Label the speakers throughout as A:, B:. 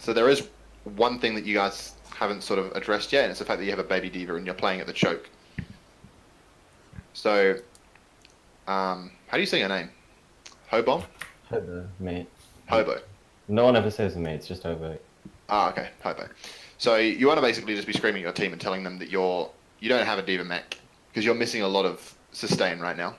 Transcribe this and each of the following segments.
A: So there is one thing that you guys haven't sort of addressed yet, and it's the fact that you have a baby diva and you're playing at the choke. So, how do you say your name? Hobon?
B: Hobo, mate.
A: Hobo.
B: No one ever says mate, it's just Hobo.
A: Ah, okay, Hobo. So you want to basically just be screaming at your team and telling them that you don't have a diva mech because you're missing a lot of sustain right now.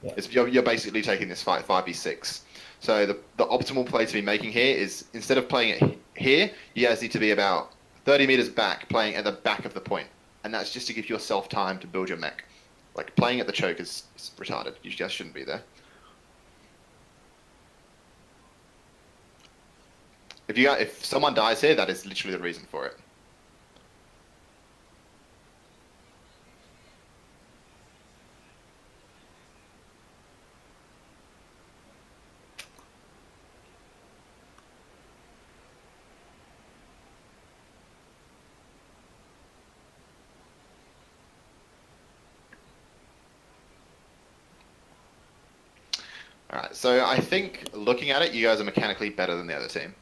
B: Yeah.
A: You're basically taking this fight 5v6. So the optimal play to be making here is, instead of playing it here, you guys need to be about 30 meters back, playing at the back of the point. And that's just to give yourself time to build your mech. Like, playing at the choke is retarded. You just shouldn't be there. If someone dies here, that is literally the reason for it. Alright, so I think, looking at it, you guys are mechanically better than the other team.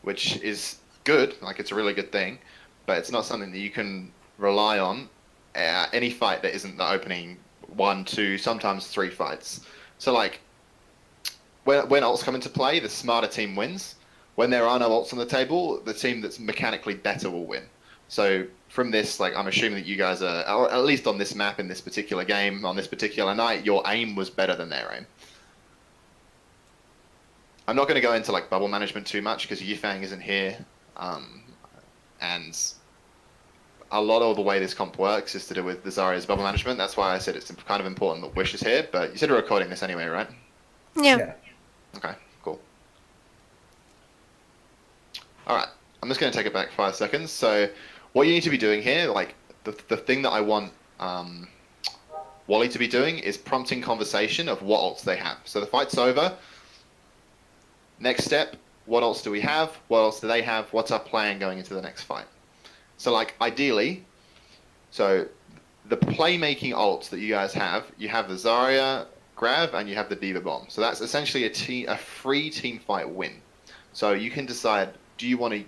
A: Which is good, like it's a really good thing, but it's not something that you can rely on any fight that isn't the opening 1, 2, sometimes 3 fights. So like, when ults come into play, the smarter team wins. When there are no ults on the table, the team that's mechanically better will win. So from this, like, I'm assuming that you guys are, or at least on this map in this particular game, on this particular night, your aim was better than their aim. I'm not going to go into like bubble management too much because Yifang isn't here, and a lot of the way this comp works is to do with the Zarya's bubble management. That's why I said it's kind of important that Wish is here. But you said we're recording this anyway, right?
C: Yeah.
A: Okay, cool. All right, I'm just going to take it back 5 seconds. So what you need to be doing here, like the thing that I want Wally to be doing is prompting conversation of what ults they have. So the fight's over. Next step, what else do we have? What else do they have? What's our plan going into the next fight? So like, ideally, so the playmaking ults that you guys have, you have the Zarya Grav and you have the Diva Bomb. So that's essentially a free team fight win. So you can decide, do you want to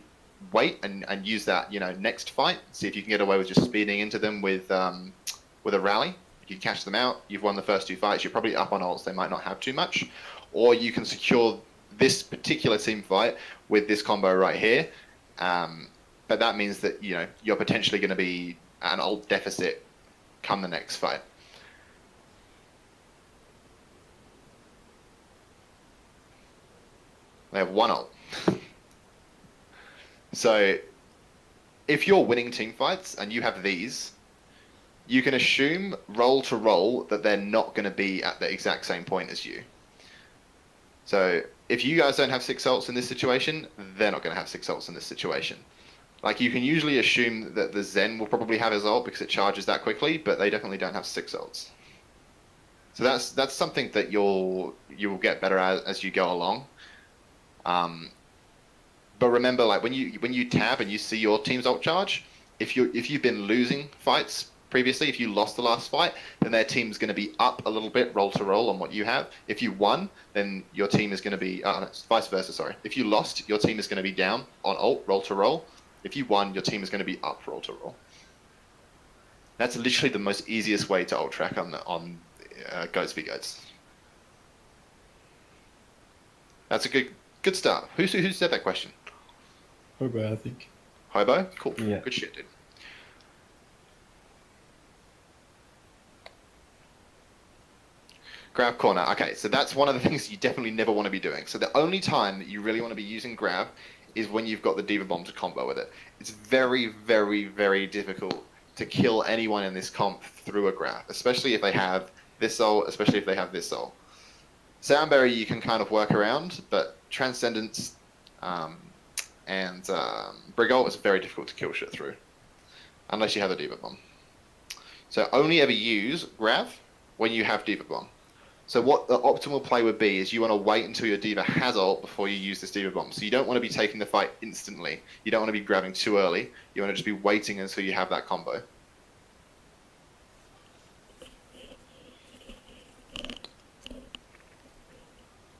A: wait and use that, next fight, see if you can get away with just speeding into them with a rally. You catch them out, you've won the first 2 fights, you're probably up on ults, they might not have too much. Or you can secure this particular team fight with this combo right here, but that means that you're potentially going to be at an ult deficit come the next fight. They have 1 ult. So if you're winning team fights and you have these, you can assume roll to roll that they're not going to be at the exact same point as you. So if you guys don't have 6 ults in this situation, they're not going to have 6 ults in this situation. Like, you can usually assume that the Zen will probably have his ult because it charges that quickly, but they definitely don't have 6 ults. So that's something that you will get better at as you go along. But remember, like, when you tab and you see your team's ult charge, if you've been losing fights previously, if you lost the last fight, then their team's going to be up a little bit, roll to roll, on what you have. If you won, then your team is going to be, vice versa, sorry. If you lost, your team is going to be down on ult, roll to roll. If you won, your team is going to be up, roll to roll. That's literally the most easiest way to ult track on Goats v Goats. That's a good start. Who said that question?
D: Hobo, I think.
A: Hobo? Cool.
B: Yeah.
A: Good shit, dude. Grav corner. Okay, so that's one of the things you definitely never want to be doing. So the only time that you really want to be using Grav is when you've got the Diva Bomb to combo with it. It's very, very, very difficult to kill anyone in this comp through a Grav, especially if they have this ult, especially if they have this ult. Soundberry you can kind of work around, but Transcendence and Brigol is very difficult to kill shit through, unless you have a Diva Bomb. So only ever use Grav when you have Diva Bomb. So what the optimal play would be is you want to wait until your Diva has ult before you use this Diva Bomb. So you don't want to be taking the fight instantly. You don't want to be grabbing too early. You want to just be waiting until you have that combo.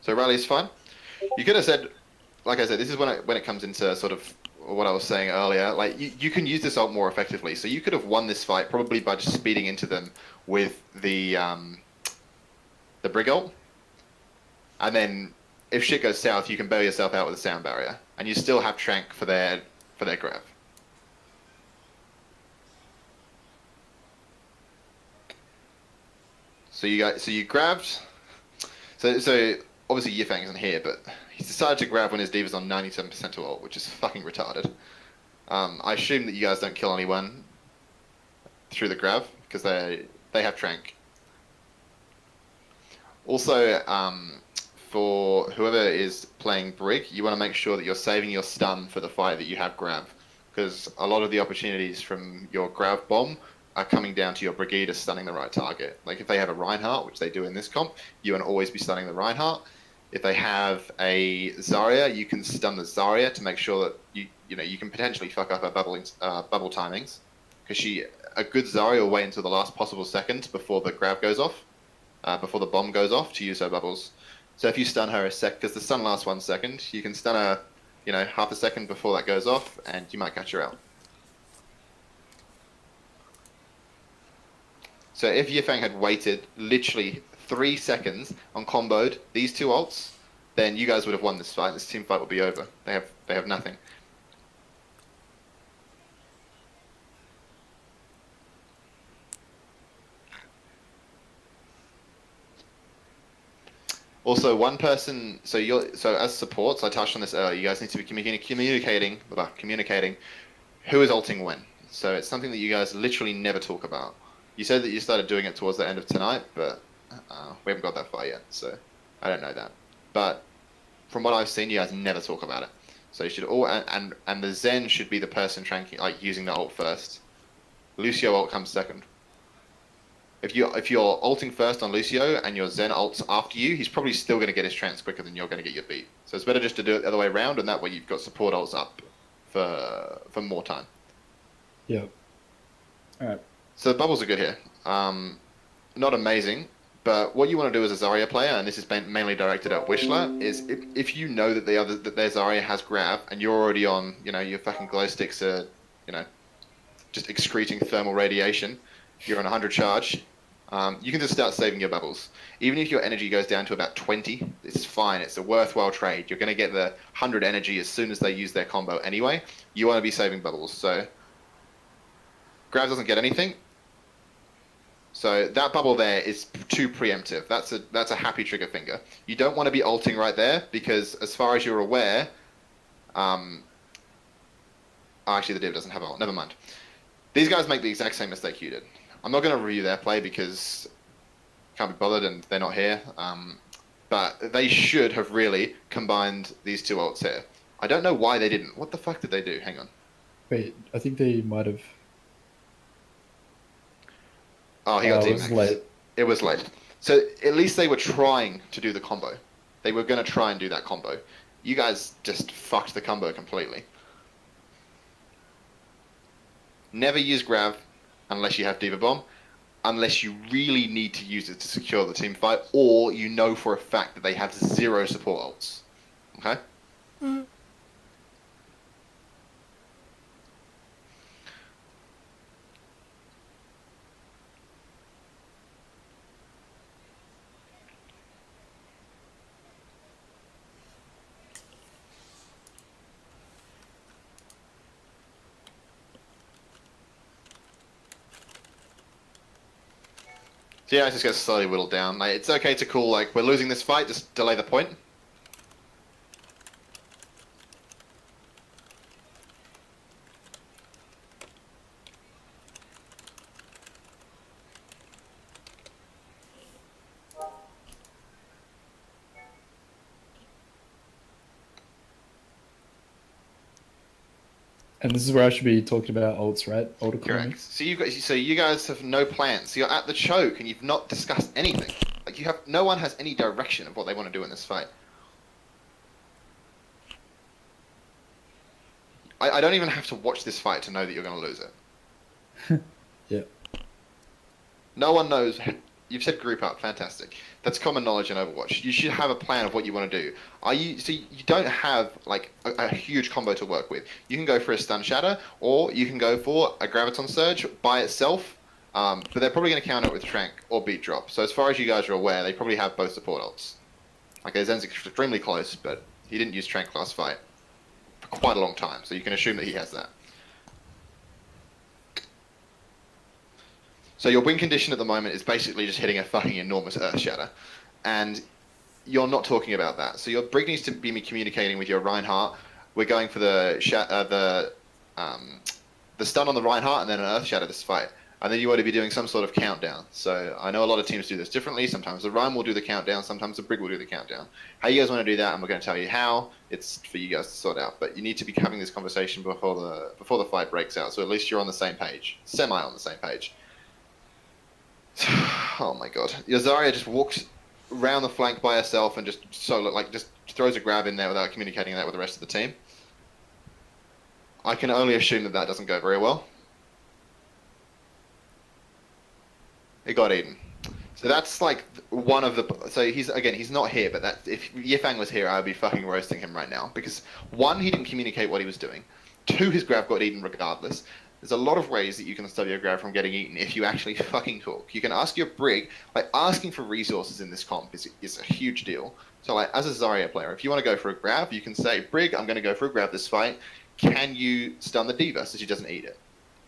A: So rally is fine. You could have said, like I said, this is when it comes into sort of what I was saying earlier. Like you can use this ult more effectively. So you could have won this fight probably by just speeding into them with the Brig ult, and then if shit goes south, you can bail yourself out with a sound barrier, and you still have Trank for their grab. So you grabbed. So obviously Yifang isn't here, but he's decided to grab when his Diva's on 97% to ult, which is fucking retarded. I assume that you guys don't kill anyone through the grab because they have Trank. Also, for whoever is playing Brig, you want to make sure that you're saving your stun for the fight that you have grab, because a lot of the opportunities from your grab bomb are coming down to your Brigida stunning the right target. Like if they have a Reinhardt, which they do in this comp, you want to always be stunning the Reinhardt. If they have a Zarya, you can stun the Zarya to make sure that you can potentially fuck up her bubble timings, because a good Zarya will wait until the last possible second before the grab goes off, before the bomb goes off to use her bubbles. So if you stun her a sec, because the stun lasts 1 second, you can stun her, half a second before that goes off, and you might catch her out. So if Yifang had waited literally 3 seconds on comboed these two ults, then you guys would have won this fight. This team fight would be over. They have nothing. Also, one person. So as supports, I touched on this earlier. You guys need to be communicating who is ulting when. So it's something that you guys literally never talk about. You said that you started doing it towards the end of tonight, but we haven't got that far yet, so I don't know that. But from what I've seen, you guys never talk about it. So you should all and the Zen should be the person using the ult first. Lucio ult comes second. If you're ulting first on Lucio and your Zen ults after you, he's probably still going to get his trance quicker than you're going to get your beat. So it's better just to do it the other way around, and that way you've got support ults up for more time.
D: Yeah. All right.
A: So the bubbles are good here. Not amazing, but what you want to do as a Zarya player, and this is mainly directed at Wishler, is if you know that their Zarya has grab and you're already on, your fucking glow sticks are, just excreting thermal radiation, you're on 100 charge, you can just start saving your bubbles. Even if your energy goes down to about 20, it's fine. It's a worthwhile trade. You're going to get the 100 energy as soon as they use their combo anyway. You want to be saving bubbles. So grab doesn't get anything. So that bubble there is too preemptive. That's a happy trigger finger. You don't want to be ulting right there because, as far as you're aware, actually the div doesn't have ult. Never mind. These guys make the exact same mistake you did. I'm not going to review their play because can't be bothered and they're not here. But they should have really combined these two ults here. I don't know why they didn't. What the fuck did they do? Hang on.
D: Wait, I think they might have.
A: Oh, he got
D: it was late.
A: It was late. So at least they were trying to do the combo. They were going to try and do that combo. You guys just fucked the combo completely. Never use grab unless you have Diva Bomb, unless you really need to use it to secure the team fight, or you know for a fact that they have 0 support ults. Okay? Mm-hmm. So yeah, it just gets slowly whittled down. Like, it's okay to call, we're losing this fight, just delay the point.
D: And this is where I should be talking about ults, right? Ult economy.
A: Correct. So you guys have no plans. So you're at the choke and you've not discussed anything. No one has any direction of what they want to do in this fight. I don't even have to watch this fight to know that you're going to lose it.
D: Yeah.
A: No one knows You've said group up. Fantastic. That's common knowledge in Overwatch. You should have a plan of what you want to do. So you don't have like a huge combo to work with. You can go for a stun shatter, or you can go for a graviton surge by itself. But they're probably going to counter it with Trank or beat drop. So as far as you guys are aware, they probably have both support ults. Like Zen's extremely close, but he didn't use Trank last fight for quite a long time, so you can assume that he has that. So your win condition at the moment is basically just hitting a fucking enormous Earth Shatter. And you're not talking about that. So your Brig needs to be communicating with your Reinhardt. We're going for the stun on the Reinhardt and then an Earth Shatter this fight. And then you want to be doing some sort of countdown. So I know a lot of teams do this differently. Sometimes the Rein will do the countdown. Sometimes the Brig will do the countdown. How you guys want to do that, and we're going to tell you how. It's for you guys to sort out. But you need to be having this conversation before the fight breaks out. So at least you're on the same page, semi on the same page. Oh my god. Your Zarya just walks around the flank by herself and just just throws a grab in there without communicating that with the rest of the team. I can only assume that that doesn't go very well. It got eaten. So that's like one of the... So he's not here, but that if Yifang was here, I would be fucking roasting him right now. Because one, he didn't communicate what he was doing. Two, his grab got eaten regardless. There's a lot of ways that you can stop your grab from getting eaten if you actually fucking talk. You can ask your Brig, like asking for resources in this comp is a huge deal. So like as a Zarya player, if you want to go for a grab, you can say, Brig, I'm going to go for a grab this fight. Can you stun the D.Va so she doesn't eat it?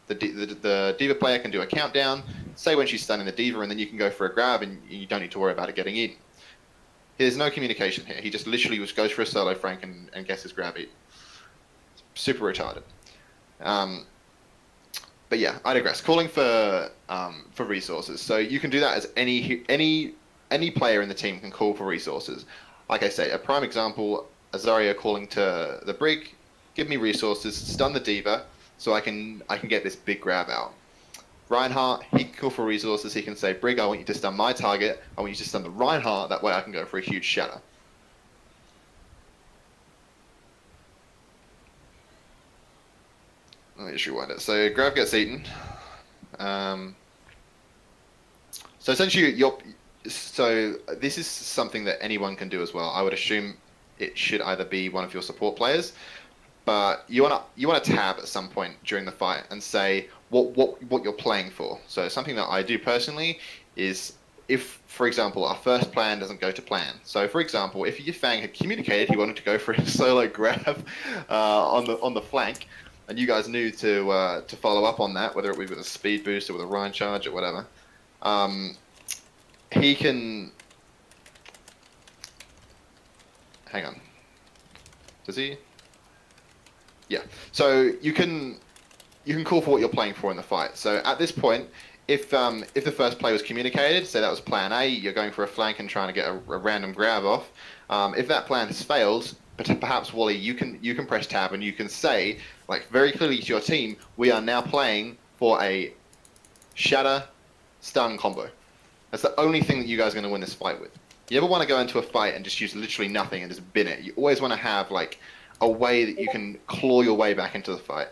A: The D.Va player can do a countdown, say when she's stunning the D.Va, and then you can go for a grab and you don't need to worry about it getting eaten. There's no communication here. He just literally just goes for a solo frank and gets his grab eaten. Super retarded. But yeah, I digress. Calling for resources. So you can do that as any player in the team can call for resources. Like I say, a prime example, Azaria calling to the Brig, give me resources, stun the D.Va, so I can get this big grab out. Reinhardt, he can call for resources. He can say, Brig, I want you to stun my target. I want you to stun the Reinhardt. That way I can go for a huge shatter. Let me just rewind it. So grab gets eaten. So essentially, so this is something that anyone can do as well. I would assume it should either be one of your support players, but you wanna tab at some point during the fight and say what you're playing for. So something that I do personally is if, for example, our first plan doesn't go to plan. So for example, if Yifang had communicated he wanted to go for a solo grab on the flank, and you guys knew to follow up on that, whether it was with a speed boost or with a Rhine charge or whatever, he can... Hang on. Does he? Yeah. So you can call for what you're playing for in the fight. So at this point, if the first play was communicated, say that was plan A, you're going for a flank and trying to get a random grab off. If that plan has failed, perhaps Wally, you can press tab and you can say, like very clearly to your team, we are now playing for a shatter stun combo. That's the only thing that you guys are going to win this fight with. You ever want to go into a fight and just use literally nothing and just bin it? You always want to have like a way that you can claw your way back into the fight.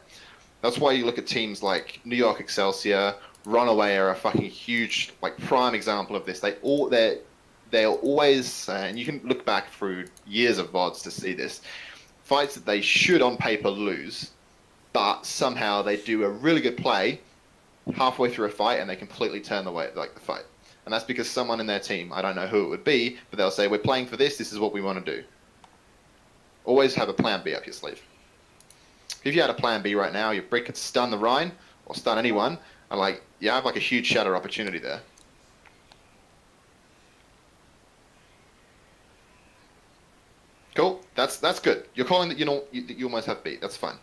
A: That's why you look at teams like New York Excelsior, Runaway are a fucking huge, like prime example of this. They're always, and you can look back through years of VODs to see this, fights that they should on paper lose, but somehow they do a really good play halfway through a fight and they completely turn the fight. And that's because someone in their team, I don't know who it would be, but they'll say, we're playing for this is what we want to do. Always have a plan B up your sleeve. If you had a plan B right now, your Brig could stun the Rhine, or stun anyone, and you have like a huge shatter opportunity there. Cool. That's good. You're calling that you almost have beat. That's fine.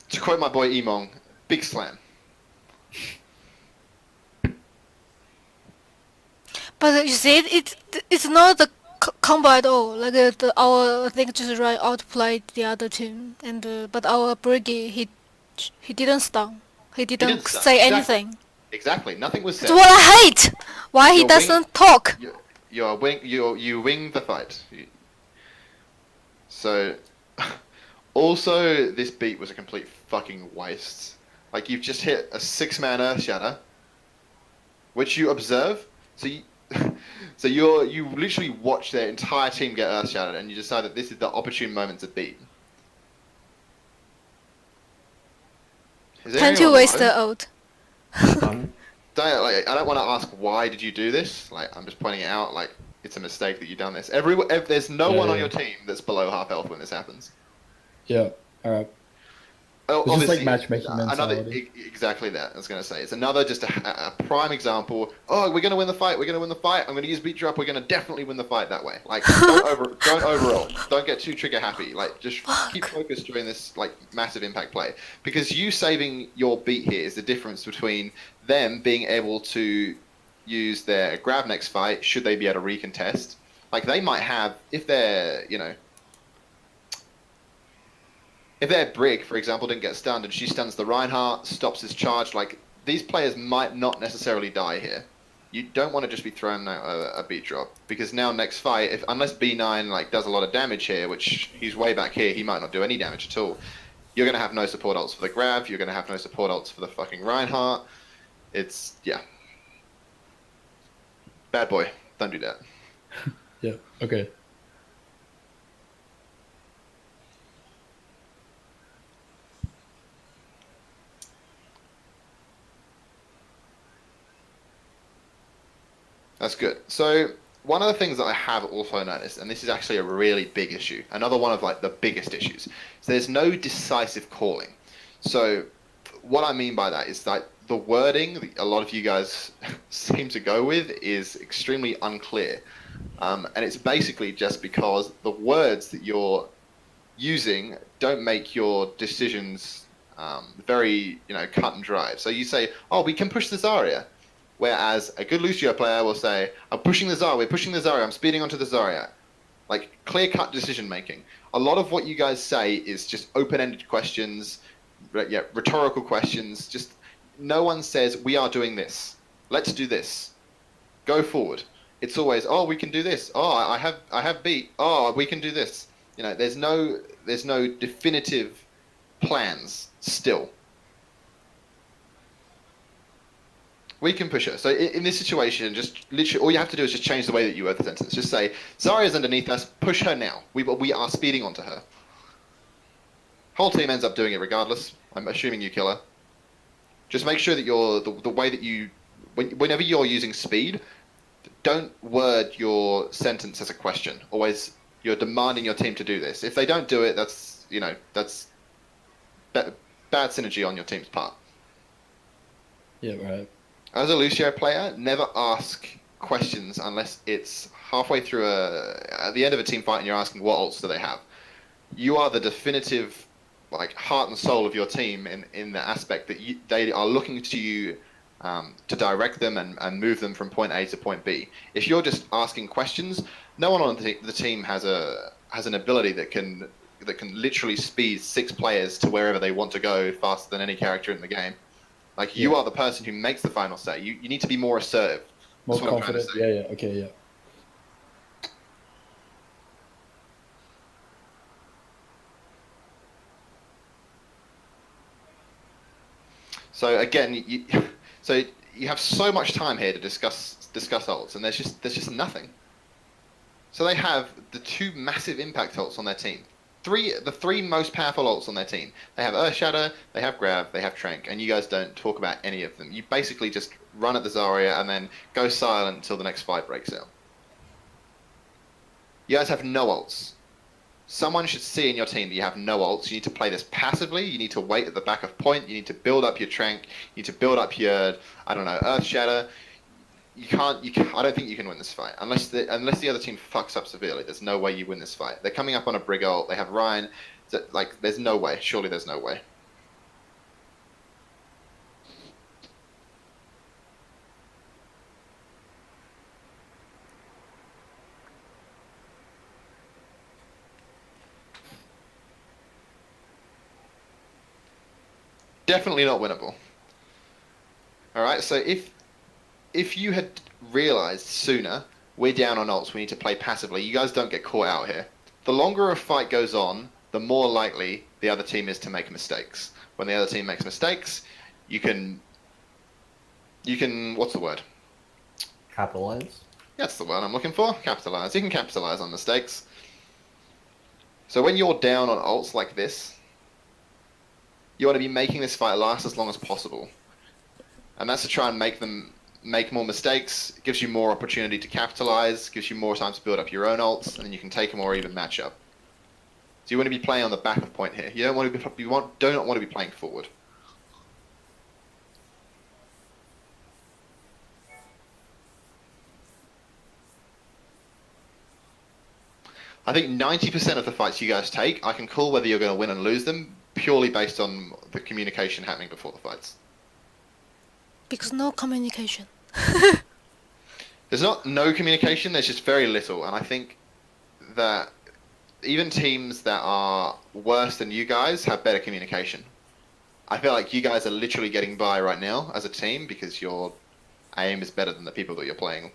A: To quote my boy Emong, big slam.
C: But you see, it's not the combo at all. Like our I think just right outplayed the other team, and but our Briggy he didn't stun. He didn't
A: stun.
C: say
A: Exactly.
C: anything.
A: Exactly. Nothing was said.
C: That's what I hate. Why he
A: Your
C: doesn't
A: wing-
C: talk?
A: you wing the fight. So, also, this beat was a complete fucking waste. Like, you've just hit a 6-man Earth Shatter, which you observe. So you literally watch their entire team get Earth Shattered, and you decide that this is the opportune moment to beat. Is there
C: Can't you
A: anyone
C: waste
A: below?
C: the ult?
A: I don't want to ask why did you do this. Like, I'm just pointing it out. Like, it's a mistake that you've done this. There's no one on your team that's below half health when this happens.
D: Yeah. All right.
A: Oh,
D: It's just like
A: obviously,
D: matchmaking mentality.
A: exactly that. I was going to say it's another just a prime example. Oh, we're going to win the fight. We're going to win the fight. I'm going to use beat drop. We're going to definitely win the fight that way. Like, don't overall. Don't get too trigger happy. Like, just keep focused during this like massive impact play, because you saving your beat here is the difference between them being able to use their grab next fight should they be able to recontest. Like, they might have, if they're if their Brig, for example, didn't get stunned and she stuns the Reinhardt, stops his charge, like, these players might not necessarily die here. You don't want to just be throwing a beat drop, because now next fight, unless B9 like does a lot of damage here, which he's way back here, he might not do any damage at all. You're going to have no support ults for the grab, you're going to have no support ults for the fucking Reinhardt. It's, yeah. Bad boy. Don't do that.
D: Yeah. Okay.
A: That's good. So one of the things that I have also noticed, and this is actually a really big issue, another one of like the biggest issues, is there's no decisive calling. So what I mean by that is that the wording that a lot of you guys seem to go with is extremely unclear. And it's basically just because the words that you're using don't make your decisions very, cut and dry. So you say, oh, we can push the Zarya. Whereas a good Lucio player will say, I'm pushing the Zarya, we're pushing the Zarya, I'm speeding onto the Zarya. Like, clear-cut decision-making. A lot of what you guys say is just open-ended questions, rhetorical questions. Just no one says, we are doing this. Let's do this. Go forward. It's always, oh, we can do this. Oh, I have beat. Oh, we can do this. There's no definitive plans still. We can push her. So in this situation, just literally all you have to do is just change the way that you word the sentence. Just say, Zarya's underneath us, push her now. We are speeding onto her. Whole team ends up doing it regardless. I'm assuming you kill her. Just make sure that the way that you, whenever you're using speed, don't word your sentence as a question. Always, you're demanding your team to do this. If they don't do it, that's bad synergy on your team's part.
D: Yeah. Right.
A: As a Lucio player, never ask questions unless it's halfway through at the end of a team fight and you're asking what ults do they have. You are the definitive heart and soul of your team in the aspect that they are looking to you to direct them and move them from point A to point B. If you're just asking questions, no one on the team has an ability that can literally speed 6 players to wherever they want to go faster than any character in the game. Like, you are the person who makes the final say. You need to be more assertive.
D: More
A: That's what
D: confident.
A: I'm trying to say.
D: Yeah. Okay. Yeah.
A: So again, you have so much time here to discuss ults, and there's just nothing. So they have the 2 massive impact ults on their team. The 3 most powerful ults on their team. They have Earth Shatter, they have Grab, they have Trank, and you guys don't talk about any of them. You basically just run at the Zarya and then go silent until the next fight breaks out. You guys have no ults. Someone should see in your team that you have no ults. You need to play this passively. You need to wait at the back of point. You need to build up your Trank. You need to build up your, Earth Shatter. I don't think you can win this fight unless the other team fucks up severely. There's no way you win this fight. They're coming up on a Brig ult. They have Ryan. There's no way. Surely there's no way. Definitely not winnable. All right. So if you had realized sooner we're down on ults, we need to play passively. You guys don't get caught out here. The longer a fight goes on, the more likely the other team is to make mistakes. When the other team makes mistakes, you can, what's the word?
B: Capitalize.
A: That's the word I'm looking for. Capitalize. You can capitalize on mistakes. So when you're down on ults like this, you want to be making this fight last as long as possible. And that's to try and make them make more mistakes, gives you more opportunity to capitalize, gives you more time to build up your own ults, and then you can take a more even matchup. So you want to be playing on the back of point here. You don't want to be, do not want to be playing forward. I think 90% of the fights you guys take, I can call whether you're going to win and lose them purely based on the communication happening before the fights.
C: Because no communication.
A: There's not no communication, there's just very little. And I think that even teams that are worse than you guys have better communication. I feel like you guys are literally getting by right now as a team because your aim is better than the people that you're playing.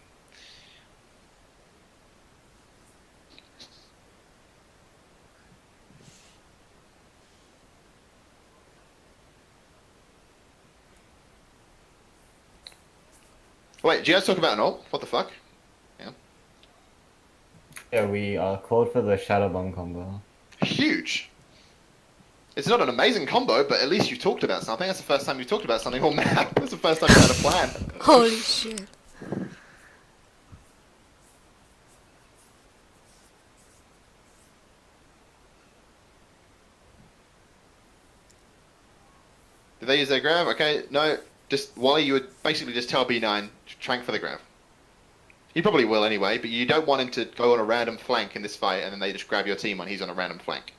A: Wait, do you guys talk about an ult? What the fuck? Yeah.
B: Yeah, we called for the Shadow Bomb combo.
A: Huge. It's not an amazing combo, but at least you've talked about something. That's the first time you've talked about something all map. That's the first time you've had a plan.
C: Holy shit.
A: Did they use their grab? Okay, no. Just Wally, you would basically just tell B9 to trank for the grab. He probably will anyway, but you don't want him to go on a random flank in this fight and then they just grab your team when he's on a random flank.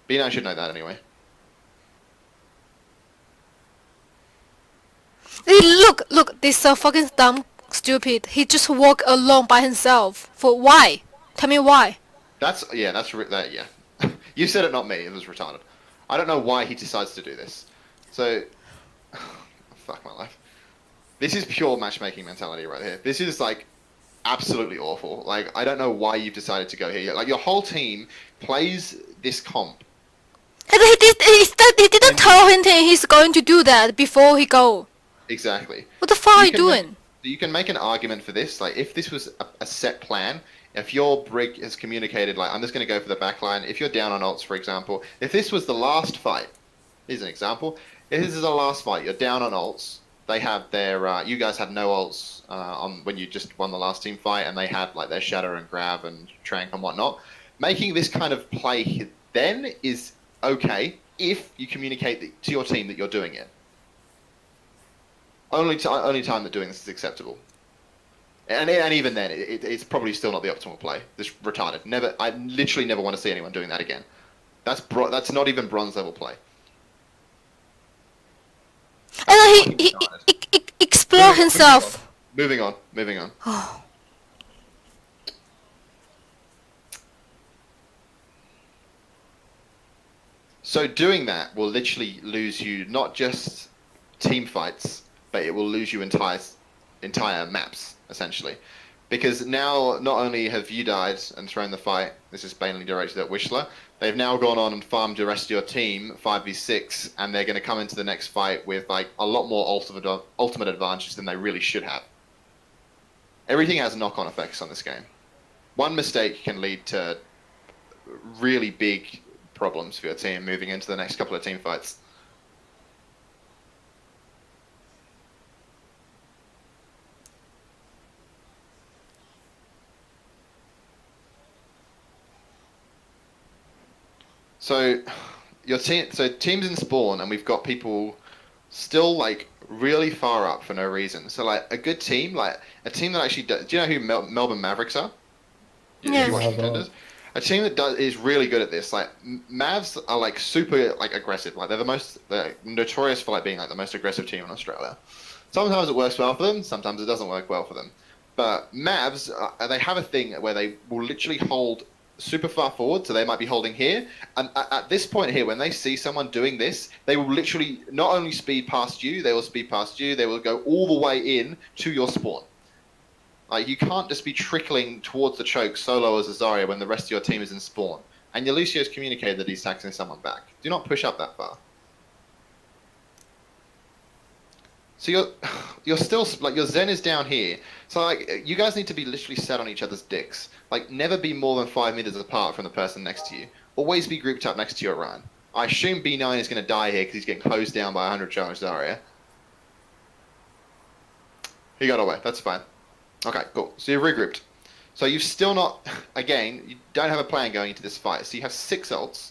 A: B9 should know that anyway.
C: Hey, look, this fucking dumb, stupid. He just walk alone by himself. For why? Tell me why.
A: That's that. Yeah, you said it, not me. It was retarded. I don't know why he decides to do this. So, fuck my life. This is pure matchmaking mentality right here. This is like absolutely awful. Like I don't know why you've decided to go here. Like your whole team plays this comp.
C: And he didn't tell him he's going to do that before he go.
A: Exactly.
C: What the fuck are you
A: can
C: doing?
A: You can make an argument for this. Like if this was a set plan, if your brig has communicated, like I'm just going to go for the backline. If you're down on ults, for example, if this was the last fight, here's an example. If this is the last fight, you're down on ults. They have their, you guys had no ults on when you just won the last team fight, and they had like their shatter and grab and trank and whatnot. Making this kind of play then is okay if you communicate to your team that you're doing it. Only time that doing this is acceptable. And even then, it's probably still not the optimal play. This retarded. Never. I literally never want to see anyone doing that again. That's not even bronze level play.
C: And he explore himself.
A: Moving on.
C: Oh.
A: So doing that will literally lose you not just team fights, but it will lose you entire maps, essentially. Because now, not only have you died and thrown the fight, this is mainly directed at Whistler, they've now gone on and farmed the rest of your team 5v6, and they're going to come into the next fight with like a lot more ultimate advantage than they really should have. Everything has knock-on effects on this game. One mistake can lead to really big problems for your team moving into the next couple of team fights. So teams in spawn, and we've got people still like really far up for no reason. So like a good team, like a team that actually does, do you know who Melbourne Mavericks are?
C: Yes.
A: You watch Contenders? A team that is really good at this. Like Mavs are like super like aggressive. Like they're notorious for like being like the most aggressive team in Australia. Sometimes it works well for them. Sometimes it doesn't work well for them. But Mavs, they have a thing where they will literally hold super far forward, so they might be holding here, and at this point here, when they see someone doing this, they will literally not only speed past you, they will speed past you, they will go all the way in to your spawn. Like, you can't just be trickling towards the choke solo as a Zarya when the rest of your team is in spawn. And your Lucio's communicated that he's taxing someone back. Do not push up that far. So you're still, like, your Zen is down here. So, like, you guys need to be literally sat on each other's dicks. Like, never be more than 5 meters apart from the person next to you. Always be grouped up next to your Ryan. I assume B9 is going to die here because he's getting closed down by 100 charge Zarya. He got away, that's fine. Okay, cool. So you're regrouped. So you've still not, again, you don't have a plan going into this fight. So you have 6 ults.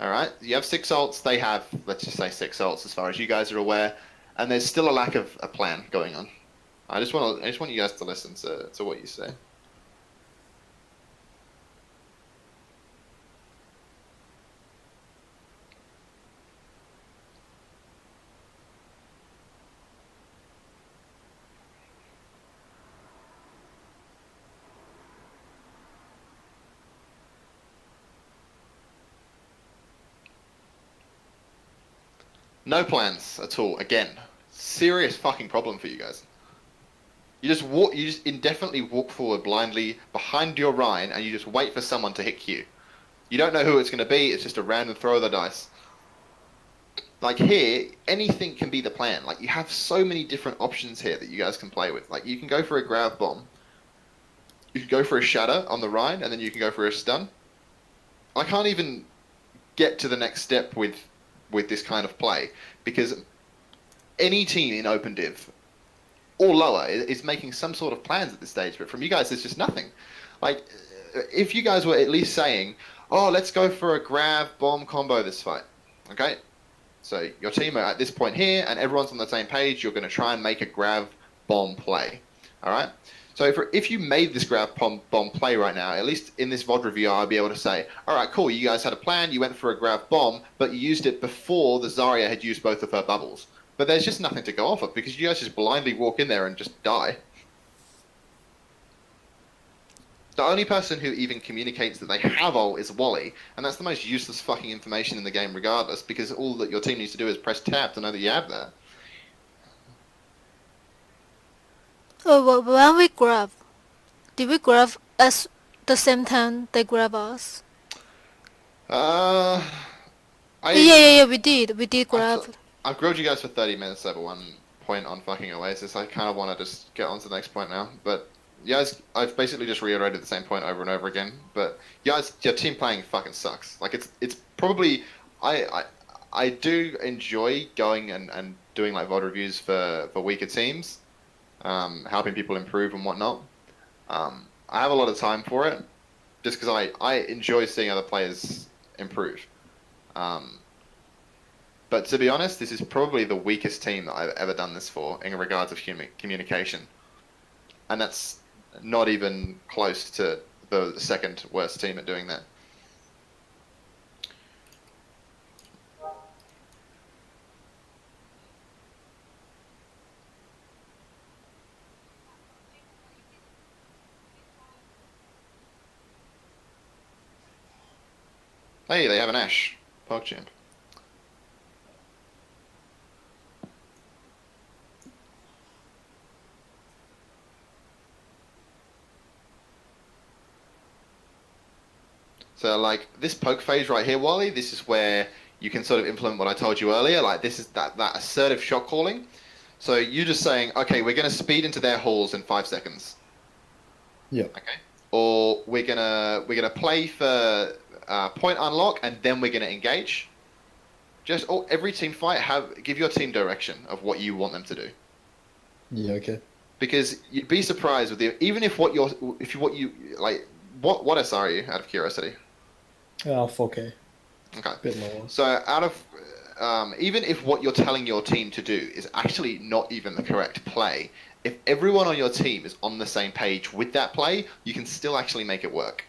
A: Alright, you have 6 ults, they have, let's just say 6 ults as far as you guys are aware. And there's still a lack of a plan going on. I just want you guys to listen to what you say. No plans at all. Again, serious fucking problem for you guys. You just indefinitely walk forward blindly behind your Rhine, and you just wait for someone to hit Q. You don't know who it's going to be. It's just a random throw of the dice. Like here, anything can be the plan. Like, you have so many different options here that you guys can play with. Like, you can go for a grab bomb. You can go for a shatter on the Rhine, and then you can go for a stun. I can't even get to the next step with this kind of play, because any team in open div or lower is making some sort of plans at this stage, but from you guys there's just nothing. Like, if you guys were at least saying, oh, let's go for a grab bomb combo this fight, okay, so your team are at this point here and everyone's on the same page, you're going to try and make a grab bomb play. Alright, so if you made this grab bomb play right now, at least in this VOD review, I'll be able to say, alright, cool, you guys had a plan, you went for a grab bomb, but you used it before the Zarya had used both of her bubbles. But there's just nothing to go off of, because you guys just blindly walk in there and just die. The only person who even communicates that they have ult is Wally, and that's the most useless fucking information in the game regardless, because all that your team needs to do is press tab to know that you have that.
C: Oh, when we grab, did we grab at the same time they grab us? Yeah, we did. We did grab.
A: I've grilled you guys for 30 minutes over one point on fucking Oasis. I kind of want to just get on to the next point now. But you guys, I've basically just reiterated the same point over and over again. But you guys, your team playing fucking sucks. Like, it's probably, I do enjoy going and doing like VOD reviews for weaker teams, helping people improve and whatnot. I have a lot of time for it, just because I enjoy seeing other players improve. But to be honest, this is probably the weakest team that I've ever done this for in regards of communication. And that's not even close to the second worst team at doing that. Hey, they have an Ashe. PogChamp. So, like, this poke phase right here, Wally, this is where you can sort of implement what I told you earlier. Like, this is that assertive shot calling. So you're just saying, okay, we're going to speed into their halls in 5 seconds.
D: Yeah.
A: Okay. Or we're gonna play for point unlock, and then we're gonna engage. Just every team fight give your team direction of what you want them to do.
D: Yeah. Okay.
A: Because you'd be surprised with even if what SR are you out of curiosity?
D: 4K.
A: Okay.
D: Bit lower.
A: So out of even if what you're telling your team to do is actually not even the correct play, if everyone on your team is on the same page with that play, you can still actually make it work.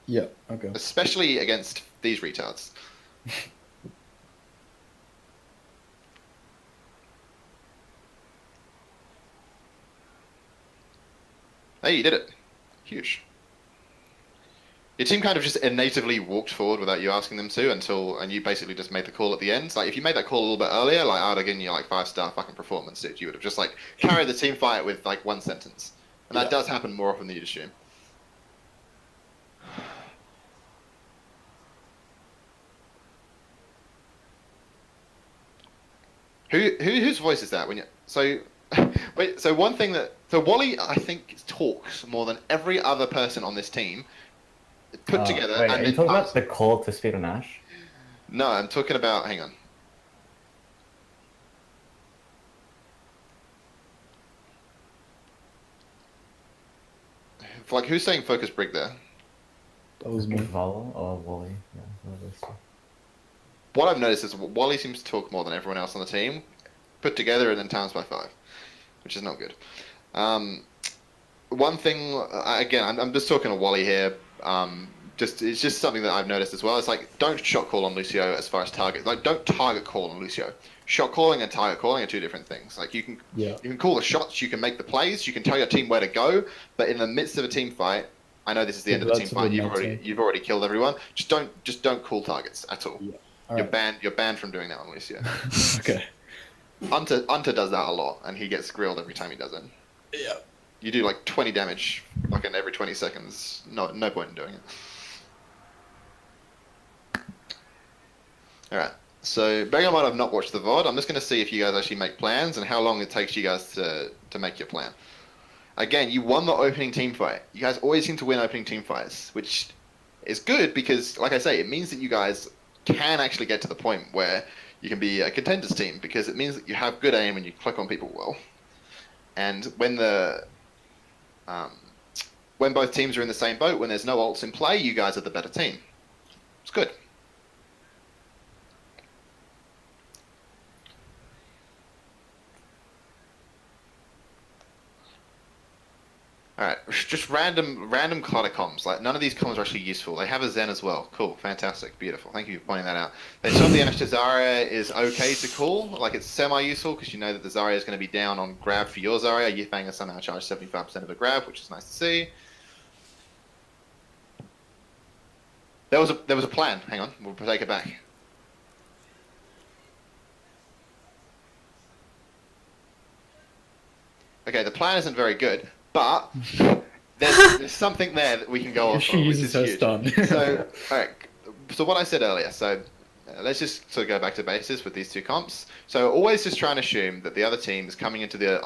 D: Yeah. Okay.
A: Especially against these retards. Hey, you did it. Huge. Your team kind of just natively walked forward without you asking them to and you basically just made the call at the end. Like, if you made that call a little bit earlier, like, I would have given you like 5-star fucking performance, dude. You would have just like carried the team fight with like one sentence. And that
D: Yeah.
A: does happen more often than you'd assume. Whose voice is that? When you so wait, so one thing that so Wally I think talks more than every other person on this team put together.
B: Wait,
A: and
B: are you
A: then
B: talking about the call to speed on Ash?
A: No, I'm talking about. Hang on. Like who's saying focus brig there?
D: That was me.
B: Val or Wally? Yeah, one of those two.
A: What I've noticed is Wally seems to talk more than everyone else on the team, put together and then times by 5, which is not good. One thing, again, I'm just talking to Wally here. It's just something that I've noticed as well. It's like don't shot call on Lucio as far as target. Like don't target call on Lucio. Shot calling and target calling are two different things. Like you can call the shots, you can make the plays, you can tell your team where to go. But in the midst of a team fight, I know this is the end of the team fight. You've already killed everyone. Just don't call targets at all.
D: Yeah.
A: You're banned from doing that on Lucio.
D: Okay.
A: Hunter does that a lot, and he gets grilled every time he does it.
D: Yeah.
A: You do like 20 damage, like in every 20 seconds. No point in doing it. All right. So bearing in mind I've not watched the VOD, I'm just going to see if you guys actually make plans and how long it takes you guys to make your plan. Again, you won the opening team fight. You guys always seem to win opening team fights, which is good because, like I say, it means that you guys can actually get to the point where you can be a contenders team because it means that you have good aim and you click on people well. And when when both teams are in the same boat, when there's no ults in play, you guys are the better team. It's good. Alright, just random clutter comms. Like, none of these comms are actually useful. They have a Zen as well. Cool, fantastic, beautiful. Thank you for pointing that out. They told the Ash to Zarya is okay to call. Like, it's semi-useful because you know that the Zarya is going to be down on grab for your Zarya. Yifang has somehow charged 75% of a grab, which is nice to see. There was a plan. Hang on, we'll take it back. Okay, the plan isn't very good, but there's something there that we can go off
D: She
A: of, which
D: uses
A: is
D: her
A: huge.
D: stun.
A: So, alright, so what I said earlier, let's just sort of go back to basis with these two comps. So always just try and assume that the other team is coming into the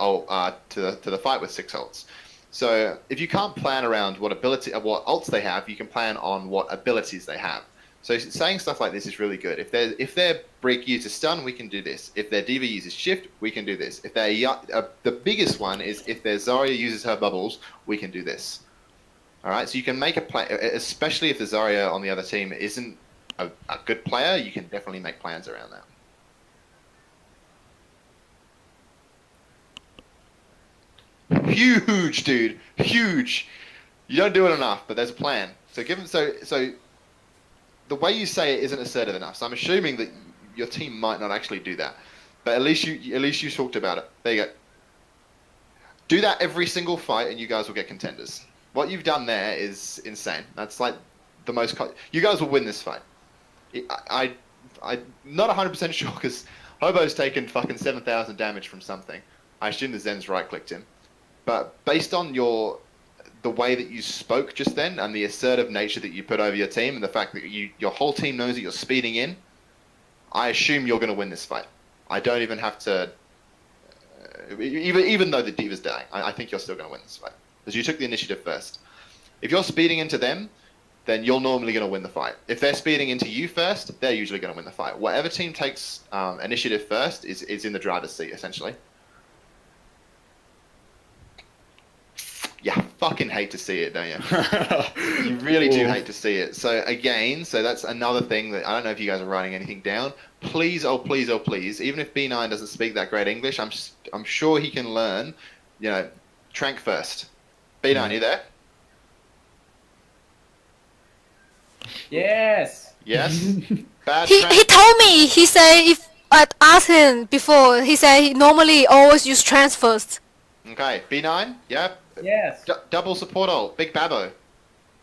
A: to the fight with 6 ults. So if you can't plan around what ults they have, you can plan on what abilities they have. So saying stuff like this is really good. If their Break uses stun, we can do this. If their Diva uses shift, we can do this. If the biggest one is if their Zarya uses her bubbles, we can do this. All right, so you can make a plan, especially if the Zarya on the other team isn't a good player. You can definitely make plans around that. Huge, dude, huge. You don't do it enough, but there's a plan. So so the way you say it isn't assertive enough. So I'm assuming that your team might not actually do that, but at least you talked about it. There you go. Do that every single fight, and you guys will get contenders. What you've done there is insane. That's like the most. You guys will win this fight. I'm not 100% sure because Hobo's taken fucking 7,000 damage from something. I assume the Zen's right-clicked him, but based on the way that you spoke just then and the assertive nature that you put over your team and the fact that your whole team knows that you're speeding in, I assume you're going to win this fight. I don't even have to... even though the Diva's dying, I think you're still going to win this fight. Because you took the initiative first. If you're speeding into them, then you're normally going to win the fight. If they're speeding into you first, they're usually going to win the fight. Whatever team takes initiative first is in the driver's seat, essentially. Yeah, fucking hate to see it, don't you? You really do hate to see it. So again, that's another thing that I don't know if you guys are writing anything down. Please, oh please, oh please, even if B9 doesn't speak that great English, I'm sure he can learn, Trank first. B9, you there?
E: Yes.
A: Yes? Bad
C: He
A: Trank?
C: told me, he said if I asked him before, he said he normally always use trans first.
A: Okay, B9, yeah?
E: Yes.
A: Double support ult, big babo.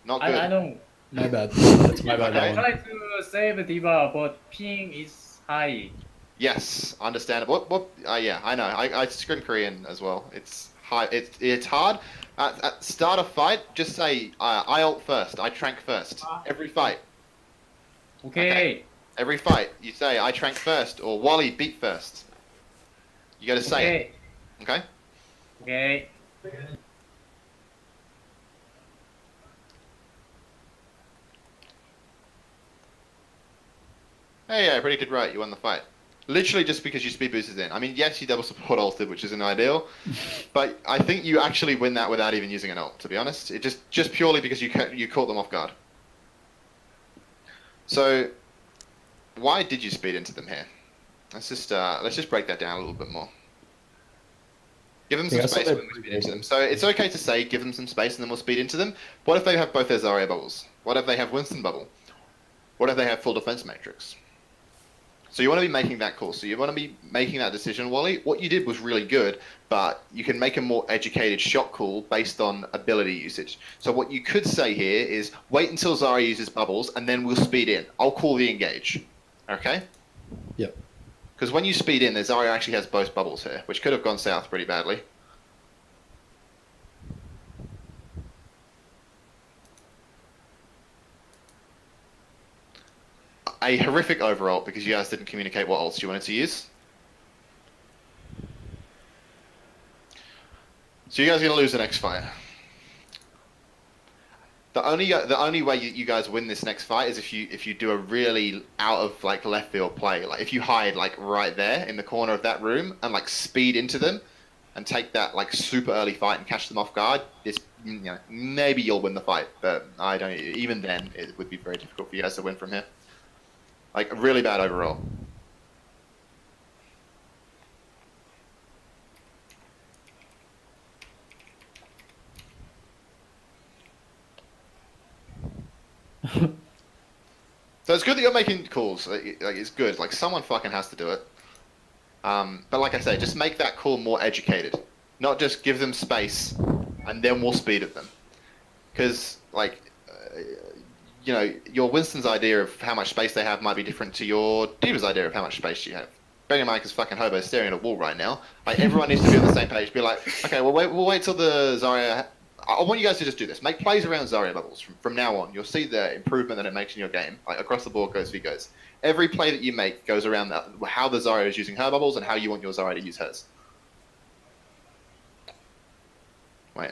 A: Not good.
E: I know.
D: My bad. That's my bad.
A: Okay.
E: I
D: That one.
E: try to save Diva, but ping is high.
A: Yes, understandable. Yeah, I know. I scream Korean as well. It's high. It's hard. At start a fight, just say I ult first, I trank first. Every fight.
E: Okay.
A: Every fight, you say I trank first or Wally beat first. You got to say it.
E: Okay.
A: Okay.
E: Okay.
A: Hey, yeah, predicted right. You won the fight. Literally just because you speed boosted in. I mean, yes, you double support ulted, which isn't ideal, but I think you actually win that without even using an ult. To be honest, it just purely because you caught them off guard. So, why did you speed into them here? Let's just break that down a little bit more. Give them some
D: Yeah, I saw
A: space
D: that
A: when we speed into them. So it's okay to say give them some space and then we'll speed into them. What if they have both their Zarya bubbles? What if they have Winston bubble? What if they have full defense matrix? So you want to be making that call. So you want to be making that decision, Wally. What you did was really good, but you can make a more educated shot call based on ability usage. So what you could say here is wait until Zarya uses bubbles and then we'll speed in. I'll call the engage. Okay?
D: Yep.
A: Because when you speed in, the Zarya actually has both bubbles here, which could have gone south pretty badly. A horrific overall because you guys didn't communicate what ults you wanted to use. So you guys are going to lose the next fight. The only way you guys win this next fight is if you do a really out of like left field play. Like if you hide like right there in the corner of that room and like speed into them and take that like super early fight and catch them off guard. This maybe you'll win the fight, but I don't. Even then, it would be very difficult for you guys to win from here. Like really bad overall. So it's good that you're making calls. Like it's good. Like someone fucking has to do it. But like I say, just make that call more educated. Not just give them space, and then we'll speed at them. Because like, your Winston's idea of how much space they have might be different to your D.Va's idea of how much space you have. Bearing in mind, because fucking Hobo's staring at a wall right now. Like everyone needs to be on the same page. Be like, okay, we'll wait till the Zarya. I want you guys to just do this. Make plays around Zarya bubbles from now on. You'll see the improvement that it makes in your game. Like across the board, goes v goes. Every play that you make goes around that, how the Zarya is using her bubbles and how you want your Zarya to use hers. Wait.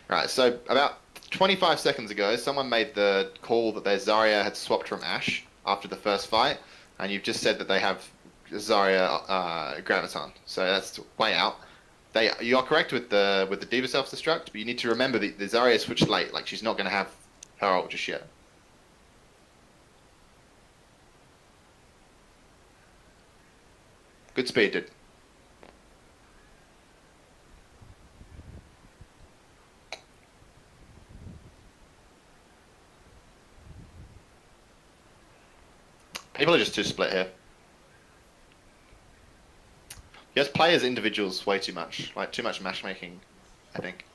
A: Right, so about 25 seconds ago, someone made the call that their Zarya had swapped from Ashe after the first fight, and you've just said that they have Zarya Graviton. So that's way out. You are correct with the D.Va self-destruct, but you need to remember the Zarya switched late. Like she's not going to have her ult just yet. Good speed, dude. People are just too split here. He has players individuals way too much. Like, too much matchmaking, I think.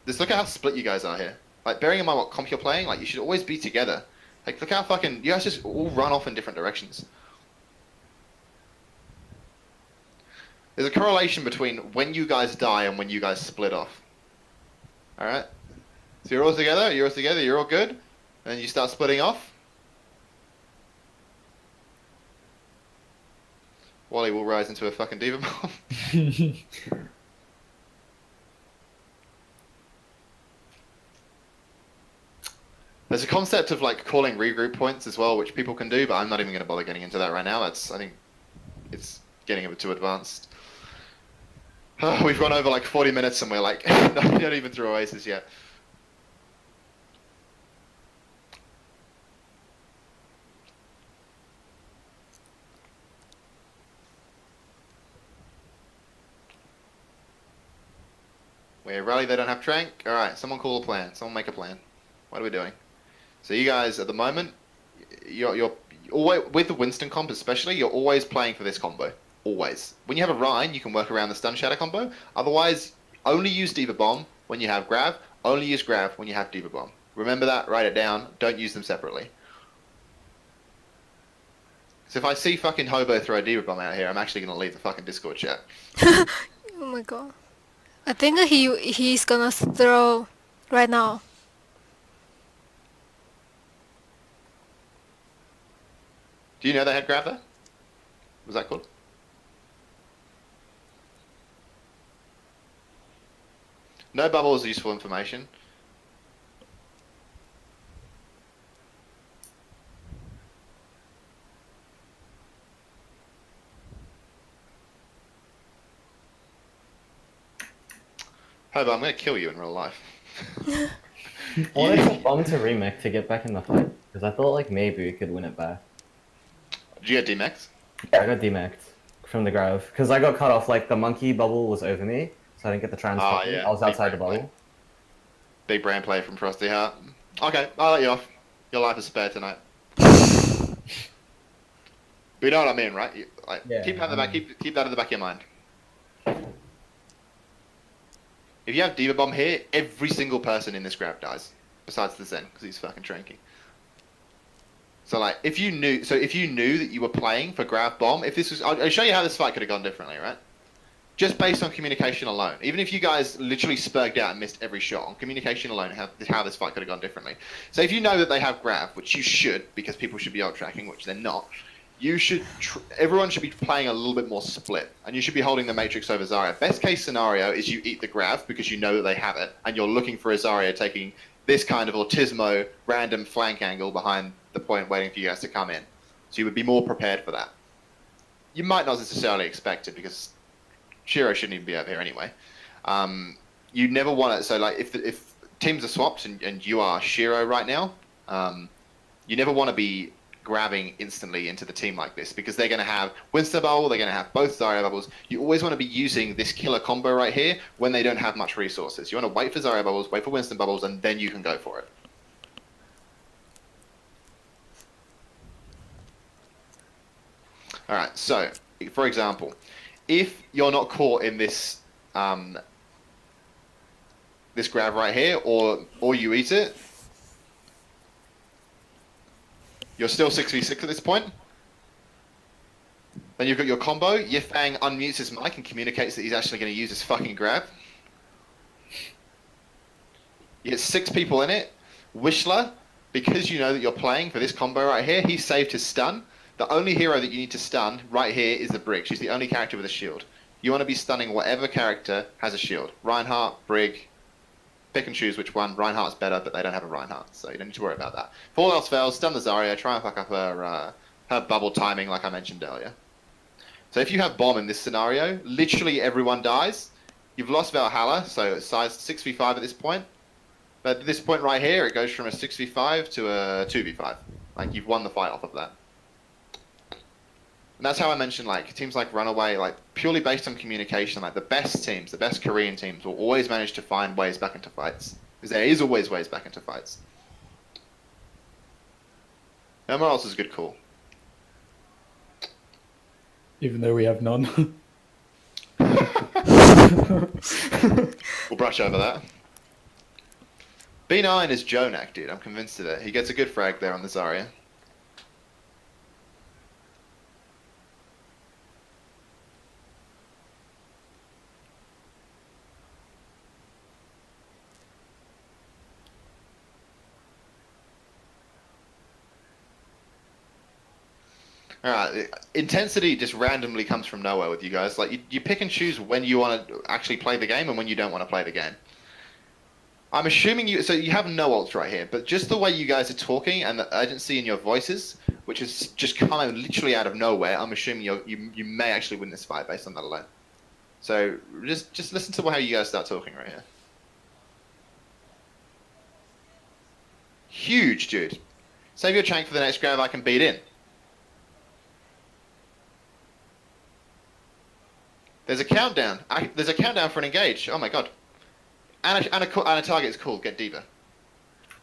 A: Just look at how split you guys are here. Like, bearing in mind what comp you're playing, like, you should always be together. Like, look how fucking... You guys just all run off in different directions. There's a correlation between when you guys die and when you guys split off. Alright? So you're all together, you're all good, and then you start splitting off. Wally will rise into a fucking D.Va bomb. There's a concept of like calling regroup points as well, which people can do, but I'm not even going to bother getting into that right now. I think it's getting a bit too advanced. We've gone over like 40 minutes and we're like not even through Oasis yet. We're rally, they don't have trank. Alright, someone call a plan. Someone make a plan. What are we doing? So you guys, at the moment, you're always, with the Winston comp especially, you're always playing for this combo. Always. When you have a Rhine, you can work around the stun shatter combo. Otherwise, only use D.Va bomb when you have Grav. Only use Grav when you have D.Va bomb. Remember that, write it down. Don't use them separately. So if I see fucking Hobo throw a Diva Bomb out here, I'm actually gonna leave the fucking Discord chat.
C: Oh my god. I think he's gonna throw right now.
A: Do you know they had grab there? Was that cool? No bubble is useful information. Hobo, I'm gonna kill you in real life.
B: I wanted to bomb to remake to get back in the fight because I thought like maybe we could win it back.
A: Did you get D-Max?
B: Yeah, I got demacked from the grab because I got cut off. Like the monkey bubble was over me, so I didn't get the trans.
A: Oh,
B: button.
A: yeah.
B: I was outside the
A: Big brain
B: bubble.
A: Big brand play from Frosty Heart. Okay, I'll let you off. Your life is spared tonight. But you know what I mean, right?
B: Yeah,
A: keep that in the back. Keep that in the back of your mind. If you have Diva Bomb here, every single person in this grab dies, besides the Zen, because he's fucking tranky. So like, if you knew that you were playing for grab bomb, if this was, I'll show you how this fight could have gone differently, right? Just based on communication alone. Even if you guys literally spurged out and missed every shot, on communication alone, how this fight could have gone differently. So if you know that they have grab, which you should, because people should be ult tracking, which they're not, you should. Everyone should be playing a little bit more split, and you should be holding the Matrix over Zarya. Best case scenario is you eat the grab because you know that they have it, and you're looking for a Zarya taking this kind of autismo random flank angle behind the point, waiting for you guys to come in. So you would be more prepared for that. You might not necessarily expect it because Shiro shouldn't even be over here anyway. You never want it. So like, if teams are swapped and you are Shiro right now, you never want to be grabbing instantly into the team like this because they're going to have Winston bubble, they're going to have both Zarya bubbles. You always want to be using this killer combo right here when they don't have much resources. You want to wait for Zarya bubbles, wait for Winston bubbles, and then you can go for it. All right. So, for example, if you're not caught in this this grab right here, or you eat it, you're still 6v6 at this point. Then you've got your combo. Yifang unmutes his mic and communicates that he's actually going to use his fucking grab. You get 6 people in it. Wishler, because you know that you're playing for this combo right here, he saved his stun. The only hero that you need to stun right here is the Brig. She's the only character with a shield. You want to be stunning whatever character has a shield. Reinhardt, Brig, pick and choose which one. Reinhardt's better, but they don't have a Reinhardt, so you don't need to worry about that. If all else fails, stun the Zarya, try and fuck up her bubble timing like I mentioned earlier. So if you have bomb in this scenario, literally everyone dies. You've lost Valhalla, so it's size 6v5 at this point. But at this point right here, it goes from a 6v5 to a 2v5. Like, you've won the fight off of that. And that's how I mentioned, like, teams like Runaway, like, purely based on communication, like, the best teams, the best Korean teams will always manage to find ways back into fights. Because there is always ways back into fights. And what else is a good call?
D: Even though we have none.
A: We'll brush over that. B9 is Jonak, dude. I'm convinced of it. He gets a good frag there on the Zarya. Alright, intensity just randomly comes from nowhere with you guys. Like, you pick and choose when you want to actually play the game and when you don't want to play the game. I'm assuming so you have no ults right here, but just the way you guys are talking and the urgency in your voices, which is just coming literally out of nowhere, I'm assuming you may actually win this fight based on that alone. So just listen to how you guys start talking right here. Huge, dude. Save your chank for the next grab I can beat in. There's a countdown. There's a countdown for an engage. Oh my god. And a target is called Get Diva.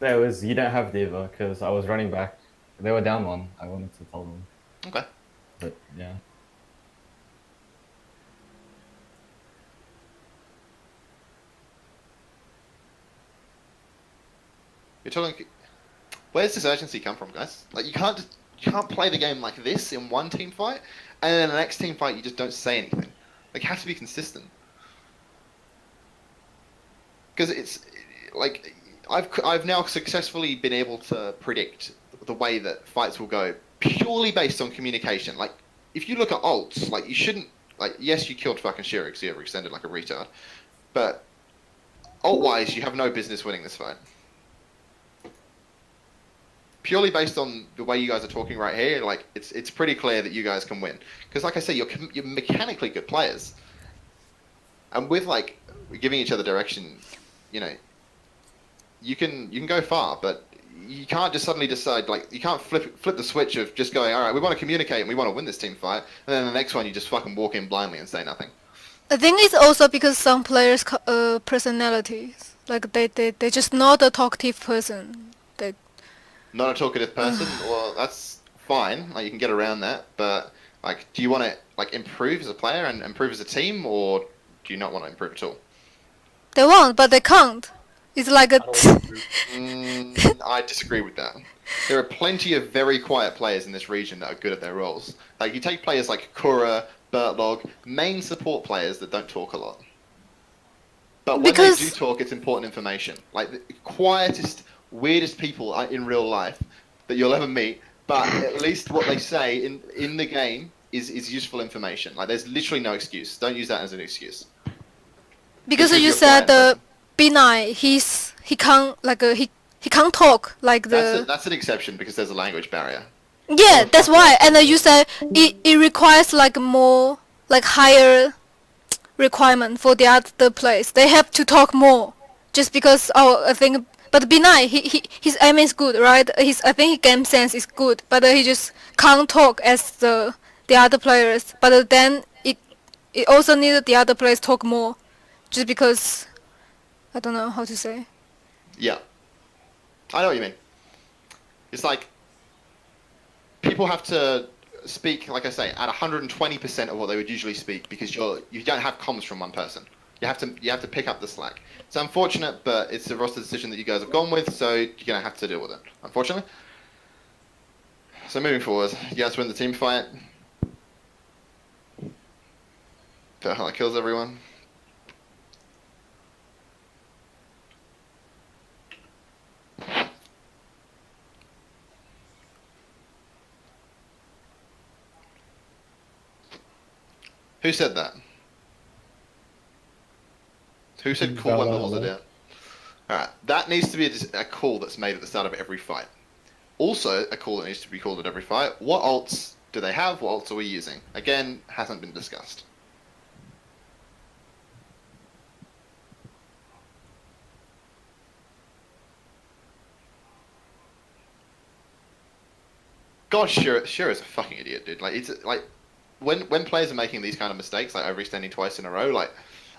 B: There was you don't have Diva because I was running back. They were down one. I wanted to tell them.
A: Okay.
B: But yeah.
A: You're talking. Where's this urgency come from, guys? Like, you can't you can't play the game like this in one team fight, and then the next team fight you just don't say anything. Like, it has to be consistent. Because it's like I've now successfully been able to predict the way that fights will go purely based on communication. Like, if you look at ults, like, you shouldn't, like, yes, you killed fucking Shira because you overextended like a retard, but ult-wise, you have no business winning this fight. Purely based on the way you guys are talking right here, like, it's pretty clear that you guys can win. Because, like I say, you're mechanically good players, and with like giving each other direction, you know, you can go far, but you can't just suddenly decide, like, you can't flip the switch of just going, all right, we want to communicate and we want to win this team fight, and then the next one you just fucking walk in blindly and say nothing.
C: I think it's also because some players' personalities, like they just not a talkative person. They
A: Not a talkative person, well, that's fine. Like, you can get around that, but like, do you want to like improve as a player and improve as a team, or do you not want to improve at all?
C: they want, but they can't. It's like a
A: I disagree with that. There are plenty of very quiet players in this region that are good at their roles. Like, you take players like Kura, Bertlog, main support players that don't talk a lot. But when
C: Because-
A: they do talk, it's important information. Like, the quietest, weirdest people in real life that you'll ever meet, but at least what they say in the game is useful information. Like, there's literally no excuse. Don't use that as an excuse.
C: because
A: Because
C: you
A: you're
C: said
A: quiet
C: B9, he can't like he can't talk like the
A: That's an exception because there's a language barrier.
C: yeah, that's why. And you said it requires like more like higher requirement for the other place. They have to talk more just because I think. But B9, his aim is good, right? I think his game sense is good, but he just can't talk as the other players. But then it also needed the other players talk more, just because I don't know how to say.
A: Yeah. I know what you mean. It's like people have to speak, like I say, at 120% of what they would usually speak because you don't have comms from one person. You have to pick up the slack. It's unfortunate, but it's a roster decision that you guys have gone with, so you're gonna have to deal with it. Unfortunately. So moving forward, you guys win the team fight. That kills everyone. Who said that? Who said call when the walls are down? Alright, that needs to be a call that's made at the start of every fight. Also, a call that needs to be called at every fight. What ults do they have? What ults are we using? Again, hasn't been discussed. God, Shira's a fucking idiot, dude. Like, it's like when players are making these kind of mistakes, like overextending twice in a row, like,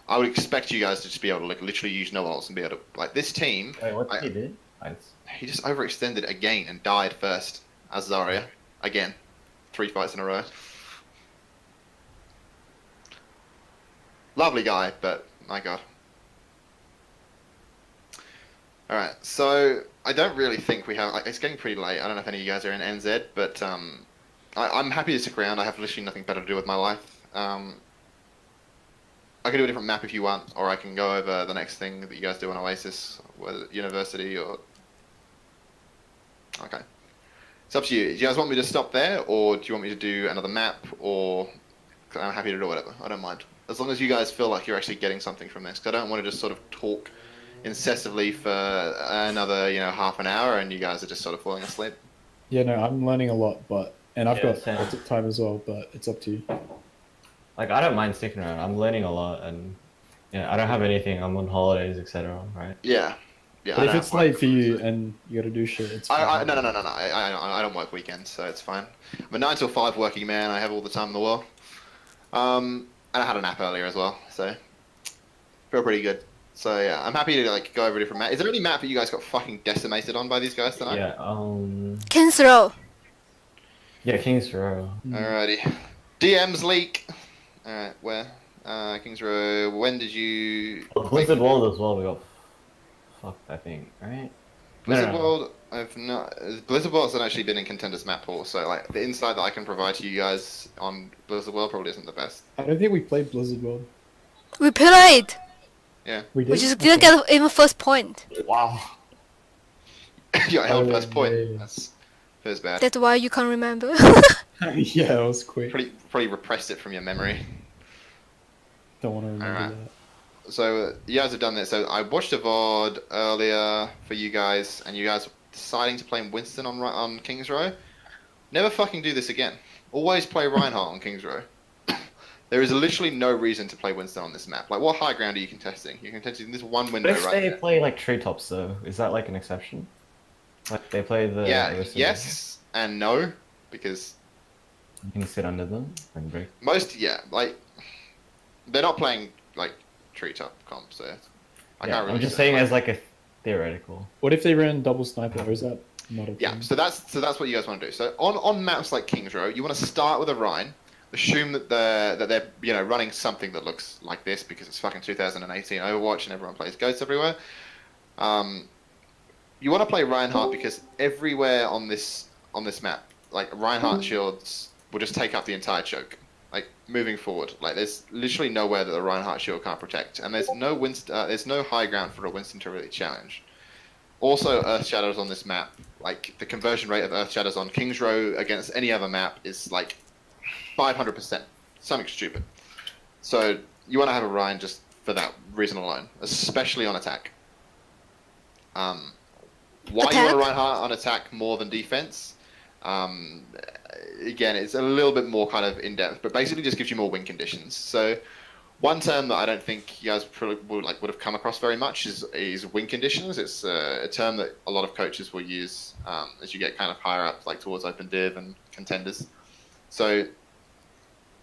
A: I would expect you guys to just be able to like literally use no ults and be able to, like, this team.
B: Wait, what
A: like,
B: did he do? Nice.
A: He just overextended again and died first as Zarya again, 3 fights in a row. Lovely guy, but my god. Alright, so I don't really think we have, like, it's getting pretty late. I don't know if any of you guys are in NZ, but I'm happy to stick around. I have literally nothing better to do with my life. I can do a different map if you want, or I can go over the next thing that you guys do on Oasis, whether university or... Okay. It's up to you. Do you guys want me to stop there, or do you want me to do another map, or... I'm happy to do whatever. I don't mind. As long as you guys feel like you're actually getting something from this, because I don't want to just sort of talk incessantly for another, half an hour, and you guys are just sort of falling asleep.
D: Yeah, no, I'm learning a lot, and I've got
B: same.
D: lots of time as well, but it's up to you.
B: Like, I don't mind sticking around. I'm learning a lot, and I don't have anything. I'm on holidays, etc. Right?
A: Yeah. Yeah.
D: But
A: I
D: if
A: know.
D: it's late for you and you got to do shit, it's fine.
A: No. I don't work weekends, so it's fine. I'm a 9 till 5 working man. I have all the time in the world. And I had a nap earlier as well, so feel pretty good. So yeah, I'm happy to like go over a different map. Is there any map that you guys got fucking decimated on by these guys tonight?
B: Yeah.
C: King's Row.
B: Yeah, King's Row.
A: Alrighty. DMs leak. Alright, where? Kings Row. When did you?
B: Blizzard World as well. We got fucked, I think, right?
A: Blizzard
B: no.
A: World, I've not. Blizzard World hasn't actually been in Contenders map pool, so like the insight that I can provide to you guys on Blizzard World probably isn't the best.
D: I don't think we played Blizzard World.
C: We played.
A: Yeah,
D: We
C: We
D: did.
C: just didn't get even first point.
B: Wow.
A: you got held
D: Oh,
A: first point.
D: yeah.
A: That's feels bad.
C: That's why you can't remember.
D: Yeah, it was quick.
A: Probably repressed it from your memory.
D: Don't want to remember
A: Alright.
D: that.
A: So you guys have done this. So I watched a VOD earlier for you guys, and you guys were deciding to play Winston on Kings Row. Never fucking do this again. Always play Reinhardt on Kings Row. There is literally no reason to play Winston on this map. Like, what high ground are you contesting? You're contesting this one window
B: But if
A: right
B: they
A: there.
B: play like treetops though, is that like an exception? Like they play the
A: Yeah,
B: Arista-
A: yes and no, because
B: You can sit under them and break.
A: like they're not playing like treetop comp, so I
B: Yeah,
A: can't really.
B: I'm just
A: say
B: saying
A: much.
B: as like a theoretical.
D: What if they ran double sniper? Or is that not a
A: Yeah,
D: thing?
A: so that's what you guys want to do. So on maps like Kings Row, you want to start with a Rhine, assume that they're running something that looks like this because it's fucking 2018 Overwatch and everyone plays goats everywhere. You want to play Reinhardt because everywhere on this map, like Reinhardt shields will just take up the entire choke. Like moving forward, like there's literally nowhere that the Reinhardt shield can't protect, and there's no high ground for a Winston to really challenge. Also, Earth Shadows on this map, like the conversion rate of Earth Shadows on Kings Row against any other map is like 500%, something stupid. So you want to have a Ryan just for that reason alone, especially on attack. Why you want
C: Attack?
A: to Reinhardt on attack more than defense? Again, it's a little bit more kind of in depth, but basically just gives you more win conditions. So one term that I don't think you guys probably would have come across very much is win conditions. It's a term that a lot of coaches will use as you get kind of higher up, like towards open div and contenders. So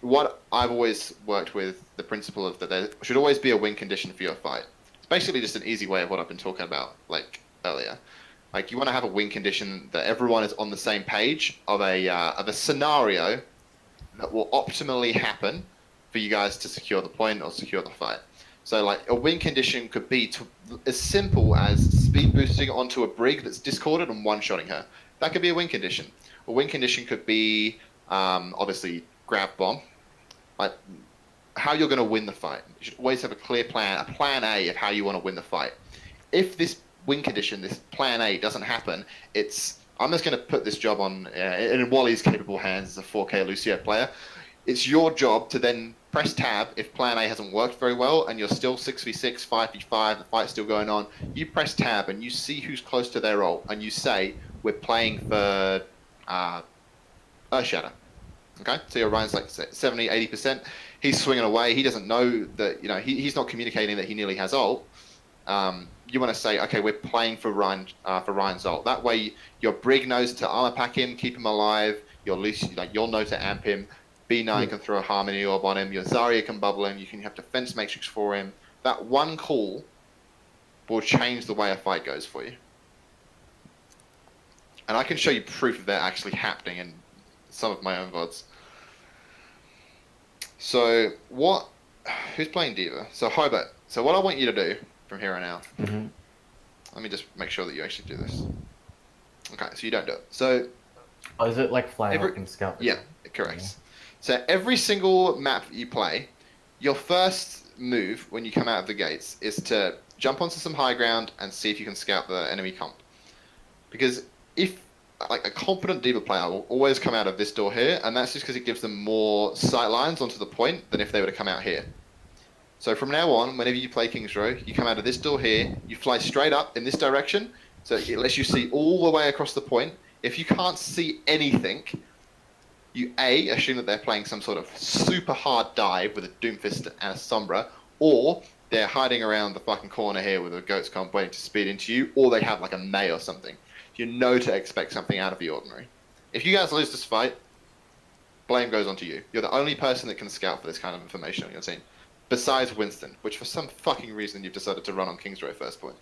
A: what I've always worked with the principle of that there should always be a win condition for your fight. It's basically just an easy way of what I've been talking about like earlier. Like you want to have a win condition that everyone is on the same page of a scenario that will optimally happen for you guys to secure the point or secure the fight. So like a win condition could be as simple as speed boosting onto a brig that's discorded and one-shotting her. That could be a win condition. A win condition could be obviously grab bomb. Like how you're going to win the fight. You should always have a clear plan, a plan A of how you want to win the fight. If this win condition, this plan A doesn't happen, I'm just going to put this job on in Wally's capable hands as a 4K Lucio player. It's your job to then press tab if plan A hasn't worked very well and you're still 6v6, 5v5, the fight's still going on. You press tab and you see who's close to their ult and you say, we're playing for Earthshatter. Okay, so your Ryan's like 70, 80%. He's swinging away. He doesn't know that, he's not communicating that he nearly has ult. You want to say, okay, we're playing for Ryan's ult. That way, your brig knows to armor pack him, keep him alive. You'll know to amp him. B9 can throw a Harmony Orb on him. Your Zarya can bubble him. You can have Defense Matrix for him. That one call will change the way a fight goes for you. And I can show you proof of that actually happening in some of my own VODs. So who's playing D.Va? So Hobart. So what I want you to do from here on out, let me just make sure that you actually do this. Okay, so you don't do it. So
B: Oh, is it like flying up and scout?
A: yeah, correct. Yeah. So every single map that you play, your first move when you come out of the gates is to jump onto some high ground and see if you can scout the enemy comp. Because if like a competent D.Va player will always come out of this door here, and that's just because it gives them more sight lines onto the point than if they were to come out here. So from now on, whenever you play Kings Row, you come out of this door here, you fly straight up in this direction, so it lets you see all the way across the point. If you can't see anything, you A, assume that they're playing some sort of super hard dive with a Doomfist and a Sombra, or they're hiding around the fucking corner here with a Goat's Comp waiting to speed into you, or they have like a May or something. You know to expect something out of the ordinary. If you guys lose this fight, blame goes onto you. You're the only person that can scout for this kind of information on your team. Besides Winston, which for some fucking reason you've decided to run on Kings Row first point.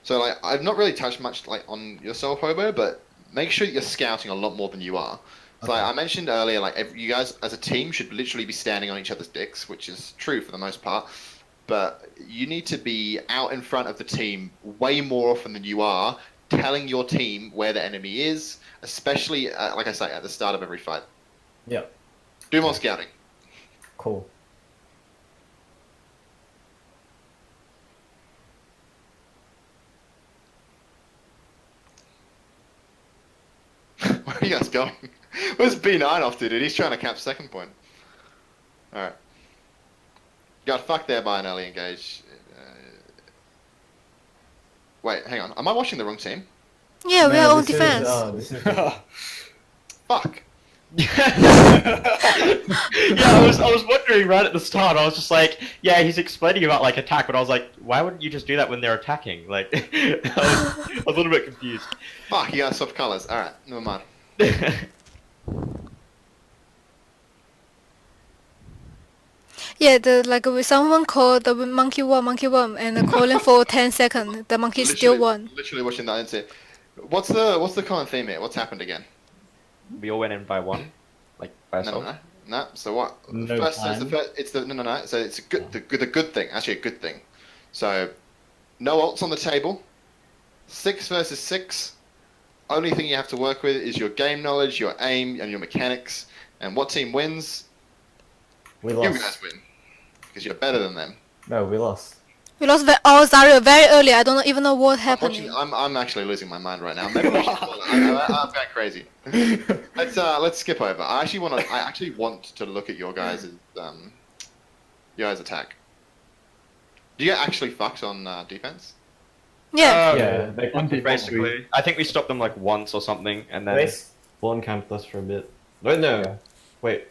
A: So like I've not really touched much like on yourself, Hobo, but make sure that you're scouting a lot more than you are. So
B: Okay.
A: I mentioned earlier, like you guys as a team should literally be standing on each other's dicks, which is true for the most part. But you need to be out in front of the team way more often than you are, telling your team where the enemy is, especially like I say at the start of every fight.
B: Yep.
A: Do more scouting.
B: Cool.
A: Where are you guys going? Where's B9 off to, dude? He's trying to cap second point. Alright. Got fucked there by an early engage. Wait, hang on. Am I watching the wrong team?
C: Yeah, we
B: No,
C: are on
B: this is,
C: defense.
B: this is
A: Fuck.
F: Yeah, I was wondering right at the start. I was just like, yeah, he's explaining about like attack, but I was like, why wouldn't you just do that when they're attacking? Like, I was a little bit confused.
A: Fuck, you guys swapped colours. Alright, never mind.
C: Yeah, with someone called the monkey one, and calling for 10 seconds. The monkey still won.
A: Literally watching that into. What's the common theme here? What's happened again?
F: We all went in by one, like by
A: No,
F: ourselves.
A: no. So what?
D: No
A: First, so it's the
D: plan.
A: first. It's the no. So it's a good, the good thing. Actually, a good thing. So, no ults on the table. 6 versus 6. Only thing you have to work with is your game knowledge, your aim, and your mechanics. And what team wins?
B: we
A: You
B: lost.
A: guys win, because you're better than them.
B: No, we lost.
C: We lost our Zarya very early. I don't even know what happened.
A: I'm actually losing my mind right now. Maybe we should call it. I'm going crazy. Let's skip over. I actually want to look at your guys' attack. Do you get actually fucked on defense?
C: Yeah.
B: Yeah, they
F: Basically, I think we stopped them like once or something, and then
B: They spawn camped us for a bit. Wait, no. Wait.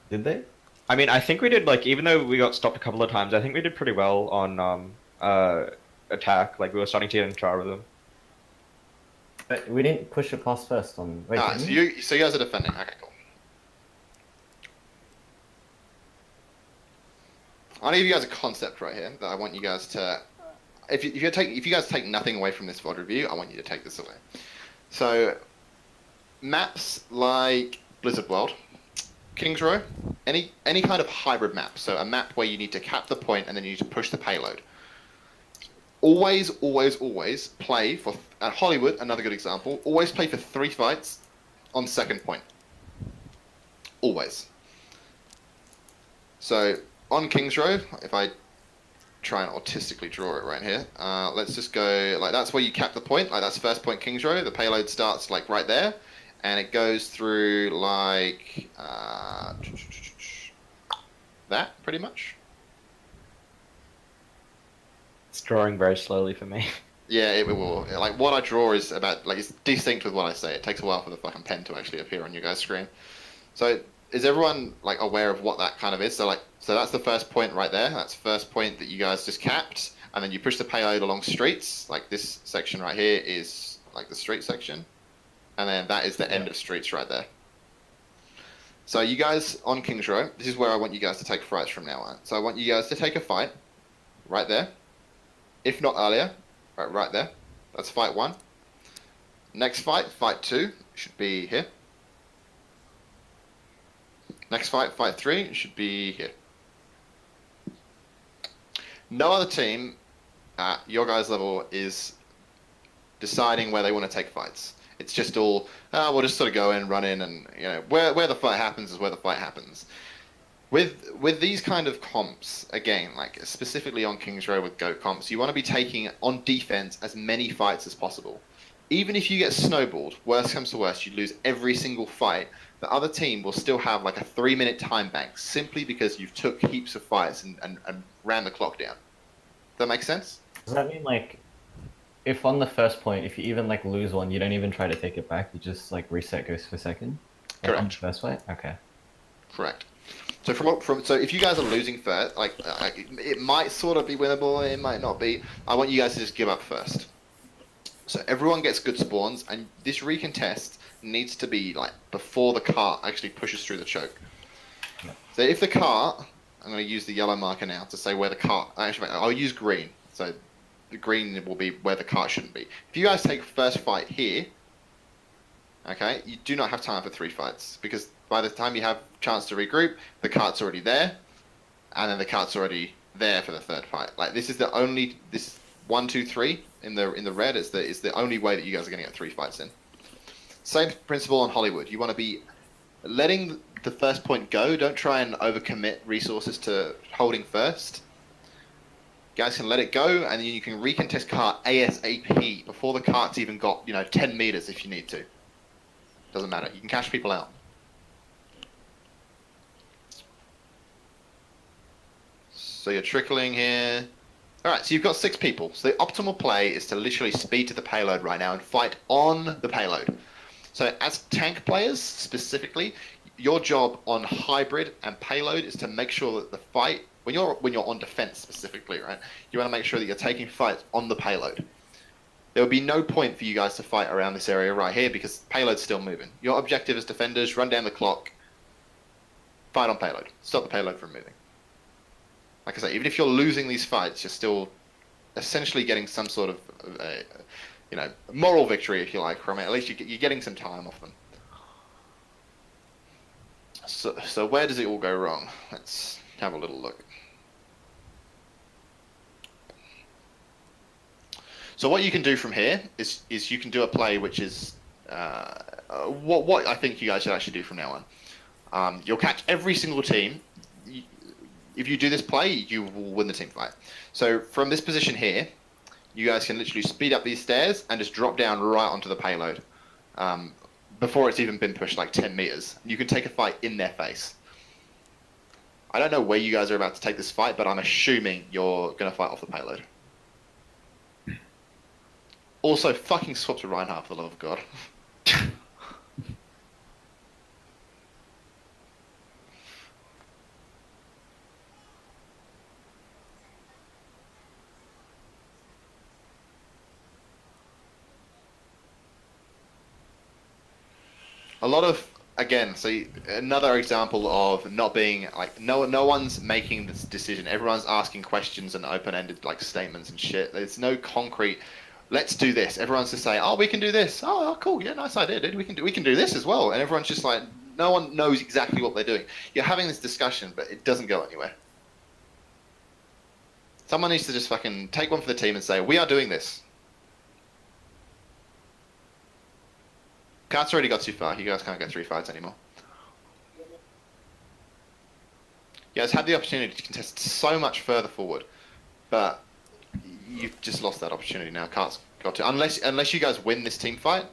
B: Did they?
F: I mean, I think we did like even though we got stopped a couple of times, I think we did pretty well on attack. Like we were starting to get in charge with them.
B: But we didn't push it past first on. Wait,
A: Ah,
B: did
A: so
B: we?
A: you guys are defending. Okay, cool. I'll give you guys a concept right here that I want you guys to. If you guys take nothing away from this VOD review, I want you to take this away. So, maps like Blizzard World, Kings Row, any kind of hybrid map. So a map where you need to cap the point and then you need to push the payload. Always play for at Hollywood. Another good example. Always play for 3 fights on second point. Always. So on Kings Row, if I try and autistically draw it right here, let's just go like that's where you cap the point. Like that's first point Kings Row. The payload starts like right there, and it goes through like that pretty much.
F: It's drawing very slowly for me.
A: Yeah, it will. Like what I draw is about like it's distinct with what I say. It takes a while for the fucking pen to actually appear on your guys' screen. So is everyone like aware of what that kind of is? So that's the first point right there. That's the first point that you guys just capped, and then you push the payload along streets. Like this section right here is like the street section, and then that is the end of streets right there. So you guys on Kings Row, this is where I want you guys to take fights from now on. So I want you guys to take a fight right there, if not earlier, right there. That's fight 1. Next fight, fight 2, should be here. Next fight, fight 3, should be here. No other team at your guys' level is deciding where they want to take fights. It's just all, we'll just sort of go in, run in, and you know where the fight happens is where the fight happens. With these kind of comps, again, like specifically on Kings Row with GOAT comps, you want to be taking on defense as many fights as possible. Even if you get snowballed, worst comes to worst, you lose every single fight, the other team will still have like a 3-minute time bank simply because you've took heaps of fights and ran the clock down. Does that make sense?
B: Does that mean like, if on the first point, if you even like lose one, you don't even try to take it back, you just like reset goes for second? Like, on the
A: Correct.
B: first fight? Okay.
A: Correct. So so if you guys are losing first, like it might sort of be winnable, it might not be. I want you guys to just give up first. So everyone gets good spawns, and this recontest needs to be like before the cart actually pushes through the choke.
B: Yeah.
A: So if the cart, I'm going to use the yellow marker now to say where the cart. Actually, I'll use green. So the green will be where the cart shouldn't be. If you guys take first fight here, Okay, you do not have time for 3 fights because by the time you have chance to regroup, the cart's already there, and then the cart's already there for the 3rd fight. Like this is the only 1, 2, 3 in the red is the only way that you guys are going to get 3 fights in. Same principle on Hollywood. You want to be letting the first point go. Don't try and overcommit resources to holding first. You guys can let it go, and then you can recontest cart ASAP before the cart's even got 10 meters if you need to. Doesn't matter. You can cash people out. So you're trickling here. Alright, so you've got 6 people. So the optimal play is to literally speed to the payload right now and fight on the payload. So as tank players, specifically, your job on hybrid and payload is to make sure that the fight, when you're on defense specifically, right, you want to make sure that you're taking fights on the payload. There would be no point for you guys to fight around this area right here because payload's still moving. Your objective as defenders, run down the clock, fight on payload, stop the payload from moving. Like I say, even if you're losing these fights, you're still essentially getting some sort of, moral victory, if you like, from it. At least you're getting some time off them. So where does it all go wrong? Let's have a little look. So what you can do from here is you can do a play which is what I think you guys should actually do from now on. You'll catch every single team. If you do this play, you will win the team fight. So from this position here, you guys can literally speed up these stairs and just drop down right onto the payload before it's even been pushed like 10 meters. You can take a fight in their face. I don't know where you guys are about to take this fight, but I'm assuming you're going to fight off the payload. Also, fucking swap to Reinhardt, for the love of God. A lot of, again, so another example of not being, like, no one's making this decision. Everyone's asking questions and open-ended, like, statements and shit. There's no concrete, let's do this. Everyone's just saying, oh, we can do this. Oh, cool, yeah, nice idea, dude. We can do this as well. And everyone's just like, no one knows exactly what they're doing. You're having this discussion, but it doesn't go anywhere. Someone needs to just fucking take one for the team and say, we are doing this. Cart's already got too far. You guys can't get 3 fights anymore. You guys had the opportunity to contest so much further forward, but you've just lost that opportunity now. Cart's got to. Unless you guys win this team fight,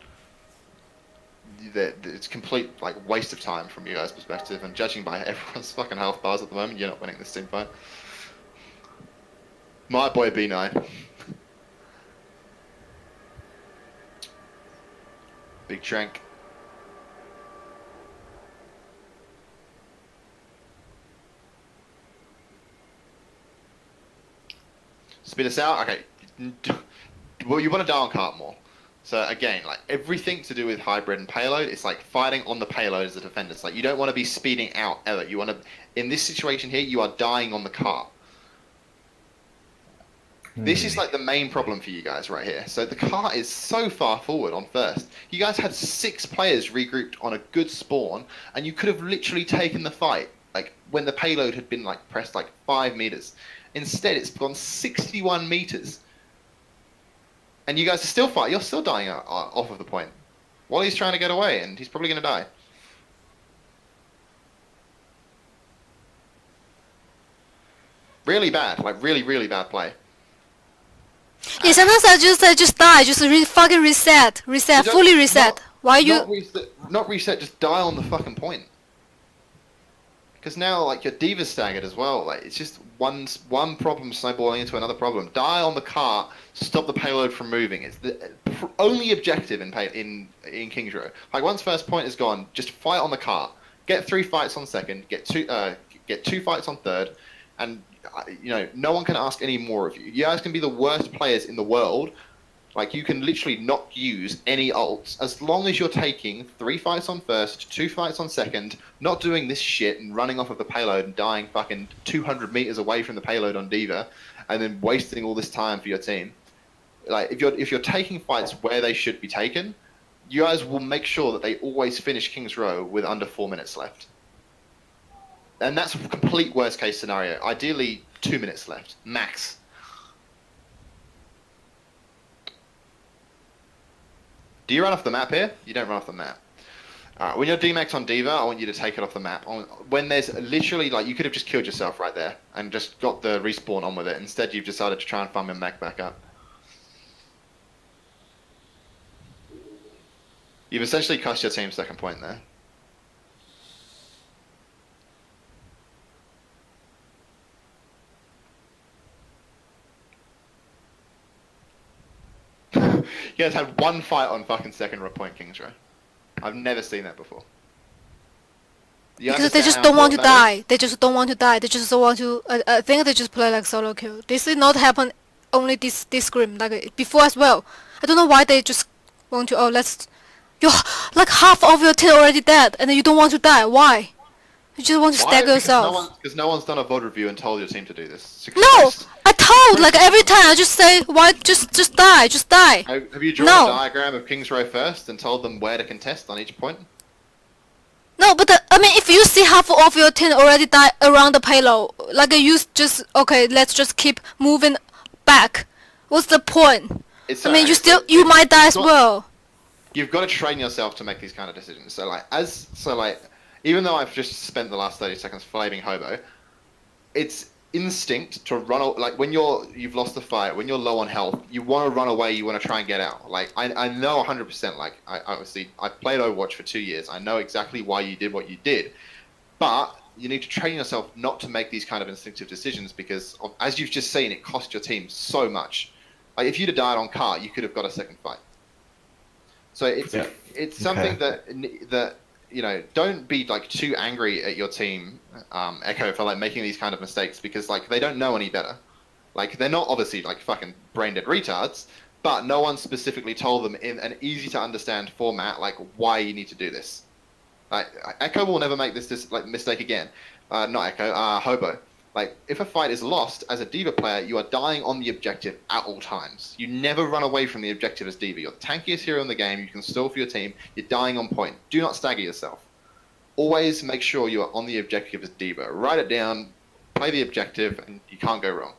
A: it's complete like waste of time from you guys' perspective. And judging by everyone's fucking health bars at the moment, you're not winning this team fight. My boy B9. Big Trank. Spit us out? Okay. Well, you want to die on cart more. So again, like everything to do with hybrid and payload, it's like fighting on the payload as a defender. It's like you don't want to be speeding out ever. You want to, in this situation here, you are dying on the cart. This is like the main problem for you guys right here. So the cart is so far forward on first. You guys had 6 players regrouped on a good spawn, and you could have literally taken the fight, like when the payload had been like pressed like 5 meters. Instead, it's gone 61 meters. And you guys are still fighting. You're still dying off of the point. While he's trying to get away, and he's probably going to die. Really bad. Like really, really bad play.
C: Yeah, sometimes I just die, just fucking reset, fully reset. Why you?
A: Not reset, just die on the fucking point. Because now, like, your diva's staggered as well. Like, it's just one problem snowballing into another problem. Die on the cart, stop the payload from moving. It's the only objective in King's Row. Like, once first point is gone, just fight on the cart. Get 3 fights on second. Get two fights on third, and no one can ask any more of you. You guys can be the worst players in the world. Like, you can literally not use any ults as long as you're taking 3 fights on first, 2 fights on second, not doing this shit and running off of the payload and dying fucking 200 meters away from the payload on Diva, and then wasting all this time for your team. Like, if you're taking fights where they should be taken, you guys will make sure that they always finish King's Row with under 4 minutes left. And that's a complete worst case scenario. Ideally, 2 minutes left, max. Do you run off the map here? You don't run off the map. Alright, when you're D-Max on Diva, I want you to take it off the map. When there's literally, like, you could have just killed yourself right there and just got the respawn on with it. Instead, you've decided to try and farm your mech back up. You've essentially cost your team second point there. You guys had one fight on fucking second point King's Row. I've never seen that before. You
C: Because they
A: understand
C: just
A: how
C: don't want to
A: important that is?
C: die. They just don't want to die. They just want to. I think they just play like solo kill. This did not happen only this scrim, like before as well. I don't know why they just want to. Oh, let's. You're like half of your team already dead, and then you don't want to die. Why? You just want to
A: Why?
C: stagger
A: Because
C: yourself.
A: Because no one's done a VOD review and told your team to do this.
C: No, I told like every time. I just say why? Just die. Just die.
A: Have you drawn
C: No.
A: a diagram of King's Row first and told them where to contest on each point?
C: No, but I mean, if you see half of your team already die around the payload, like you just okay, let's just keep moving back. What's the point?
A: It's
C: I mean, you
A: alright,
C: still you might die as
A: not-
C: well.
A: You've got to train yourself to make these kind of decisions. So even though I've just spent the last 30 seconds flaming hobo, it's instinct to run. Like when you've lost the fight, when you're low on health, you want to run away. You want to try and get out. Like I know 100%. Like I've played Overwatch for 2 years. I know exactly why you did what you did, but you need to train yourself not to make these kind of instinctive decisions because, as you've just seen, it cost your team so much. Like if you'd have died on cart, you could have got a second fight. So it's something that you know, don't be like too angry at your team, Echo, for like making these kind of mistakes because like they don't know any better. Like they're not obviously like fucking brain dead retards, but no one specifically told them in an easy to understand format like why you need to do this. Like Echo will never make this like mistake again. Not Echo, Hobo. Like if a fight is lost as a Diva player, you are dying on the objective at all times. You never run away from the objective as Diva. You're the tankiest hero in the game. You can stall for your team. You're dying on point. Do not stagger yourself. Always make sure you are on the objective as Diva. Write it down, play the objective, and you can't go wrong.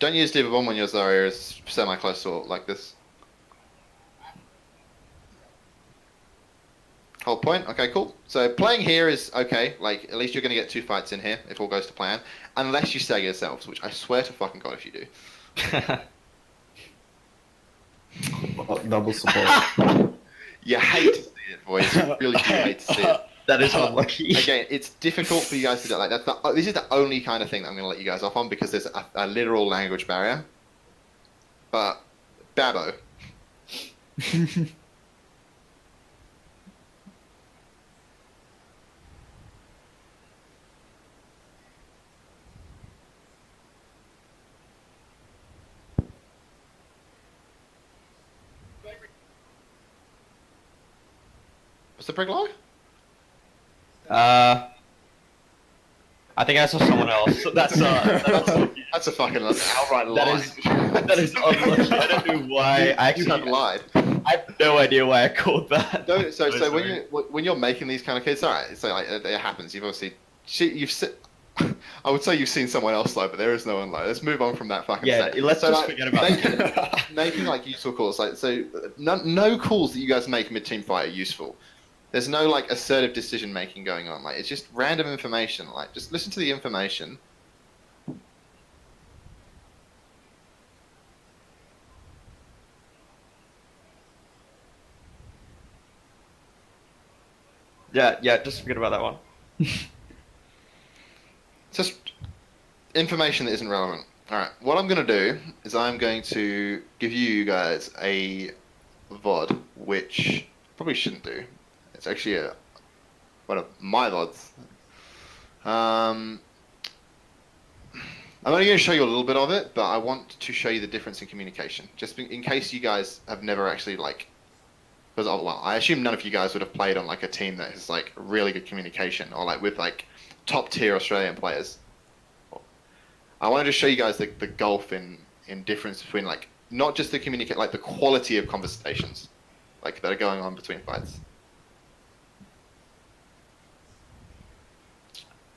A: Don't use Diva Bomb when your Zarya is semi-close to ult like this. Hold point. Okay, cool. So playing here is okay. Like, at least you're going to get 2 fights in here if all goes to plan. Unless you stagger yourselves, which I swear to fucking God if you do.
B: Double support.
A: You hate to see it, boys. You really do hate to see it.
F: That is unlucky.
A: Again, it's difficult for you guys to do like that. This is the only kind of thing that I'm going to let you guys off on because there's a literal language barrier. But Babbo. What's the prig lie?
F: I think I saw someone else. That's
A: That's a fucking outright lie.
F: that is unlucky. I don't know why. I
A: You have
F: actually
A: lied.
F: I have no idea why I called that.
A: No, so
F: Sorry.
A: when you're making these kind of kids, alright. So like it happens. You've obviously I would say you've seen someone else lie, but there is no one lie. Let's move on from that fucking.
F: Yeah,
A: state.
F: let's
A: So,
F: just
A: like,
F: forget about
A: making like useful calls. Like so, no calls that you guys make mid team fight are useful. There's no like assertive decision making going on. Like it's just random information. Like just listen to the information.
F: Yeah, just forget about that one.
A: Just information that isn't relevant. Alright, what I'm going to do is I'm going to give you guys a VOD, which probably shouldn't do. It's actually one of my VODs. I'm only going to show you a little bit of it, but I want to show you the difference in communication, just in case you guys have never actually like. Because well, I assume none of you guys would have played on like a team that has like really good communication, or like with like top tier Australian players. I wanted to show you guys the gulf in difference between like not just the communicate, like the quality of conversations, like that are going on between fights.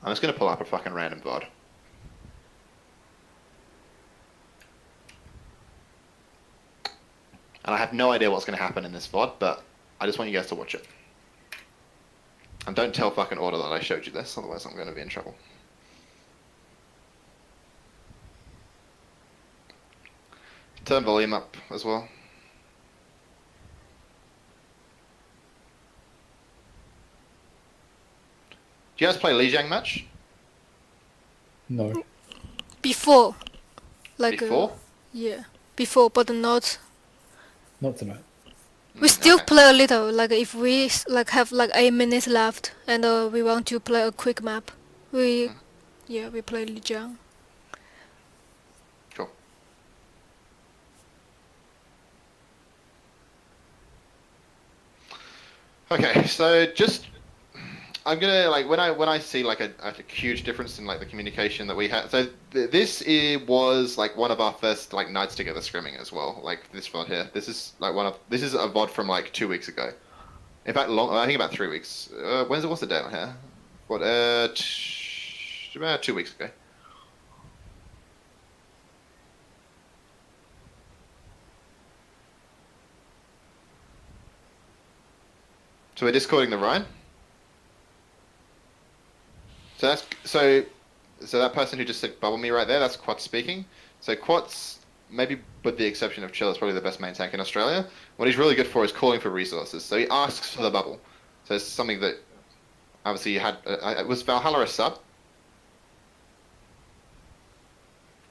A: I'm just gonna pull up a fucking random VOD. And I have no idea what's gonna happen in this VOD, but I just want you guys to watch it. And don't tell fucking Order that I showed you this, otherwise I'm gonna be in trouble. Turn volume up as well. Do you guys play Lijiang match?
D: No.
C: Before, like
A: Before?
C: yeah, before, but not.
D: Not tonight.
C: We still
A: Okay.
C: play a little. Like if we like have like 8 minutes left and we want to play a quick map, we yeah we play Lijiang.
A: Cool. Okay, so just I'm gonna like when I see like a huge difference in like the communication that we had. So this was like one of our first like nights together scrimming as well. Like this VOD here. This is like this is a VOD from like 2 weeks ago. In fact, I think about 3 weeks. What's the date on here? What? About 2 weeks ago. So we're discording the Ryan. So so that person who just said bubble me right there, that's Quats speaking. So Quats, maybe with the exception of Chill, is probably the best main tank in Australia. What he's really good for is calling for resources. So he asks for the bubble. So it's something that obviously you had. Was Valhalla a sub?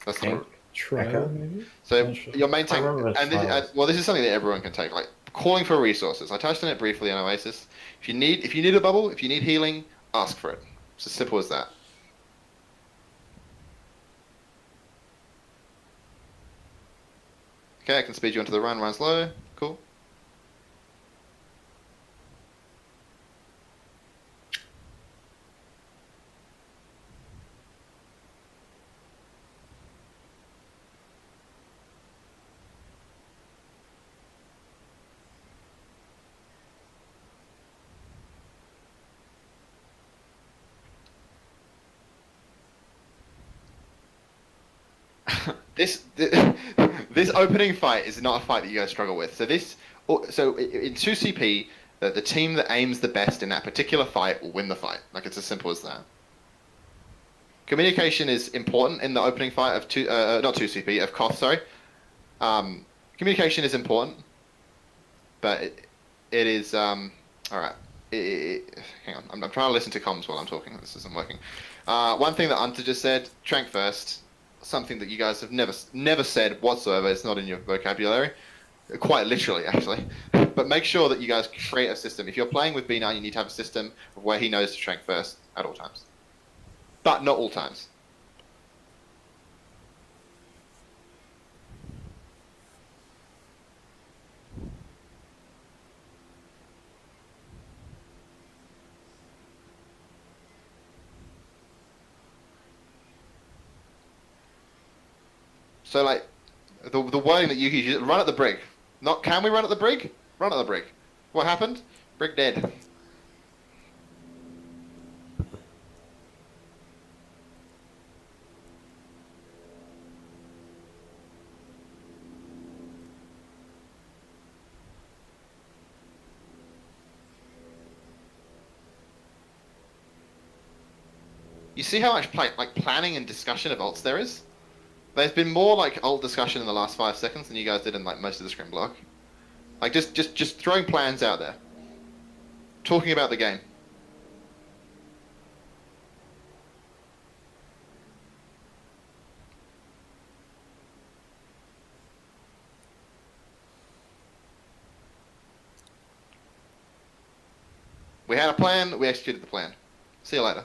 A: That's not.
D: Trial,
B: Echo?
D: maybe?
A: So
D: Not sure.
A: your main tank,
B: remember the
A: and this,
B: trials.
A: well, this is something that everyone can take. Like calling for resources. I touched on it briefly on Oasis. If you need a bubble, if you need healing, ask for it. It's as simple as that. Okay, I can speed you onto the run. Run's low. Cool. This opening fight is not a fight that you guys struggle with. So in 2CP, the team that aims the best in that particular fight will win the fight. Like it's as simple as that. Communication is important in the opening fight of not 2CP of Koth. Sorry. Communication is important, but it is all right. Hang on, I'm trying to listen to comms while I'm talking. This isn't working. One thing that Anta just said: Trank first. Something that you guys have never said whatsoever. It's not in your vocabulary, quite literally, actually. But make sure that you guys create a system. If you're playing with B9, you need to have a system of where he knows to Trank first at all times, but not all times. So like the wording that you use, run at the brig. Not can we run at the brig? Run at the brig. What happened? Brig dead. You see how much like planning and discussion of ults there is? There's been more like ult discussion in the last 5 seconds than you guys did in like most of the scrim block. Like just throwing plans out there. Talking about the game. We had a plan, we executed the plan. See you later.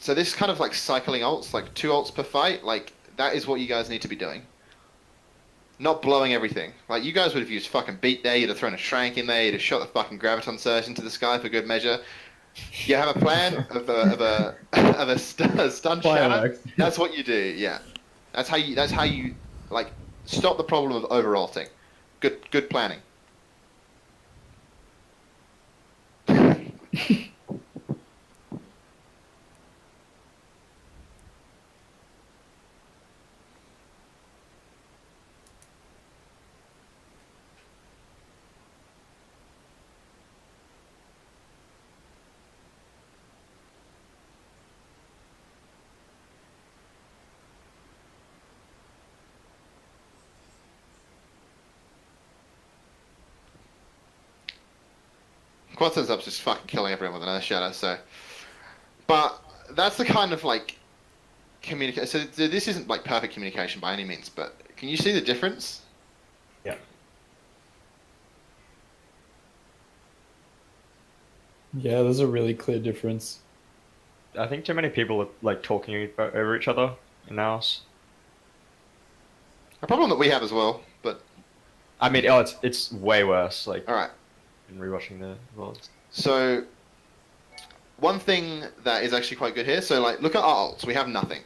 A: so this kind of like cycling ults, like 2 ults per fight, like that is what you guys need to be doing. Not blowing everything. Like you guys would have used fucking beat there, you'd have thrown a shrank in there, you'd have shot the fucking graviton surge into the sky for good measure. You have a plan of a stun shatter.
D: Fireworks.
A: That's what you do. Yeah, that's how you like stop the problem of over ulting. Good planning. Quad ends up just fucking killing everyone with an Earth Shatter, so... But that's the kind of, like, communication... So this isn't, like, perfect communication by any means, but can you see the difference?
B: Yeah.
D: Yeah, there's a really clear difference.
F: I think too many people are like talking over each other in ours.
A: A problem that we have as well, but...
F: I mean, it's way worse. Like,
A: Alright,
F: in rewatching the VODs.
A: so... One thing that is actually quite good here, so, like, look at our ults, we have nothing.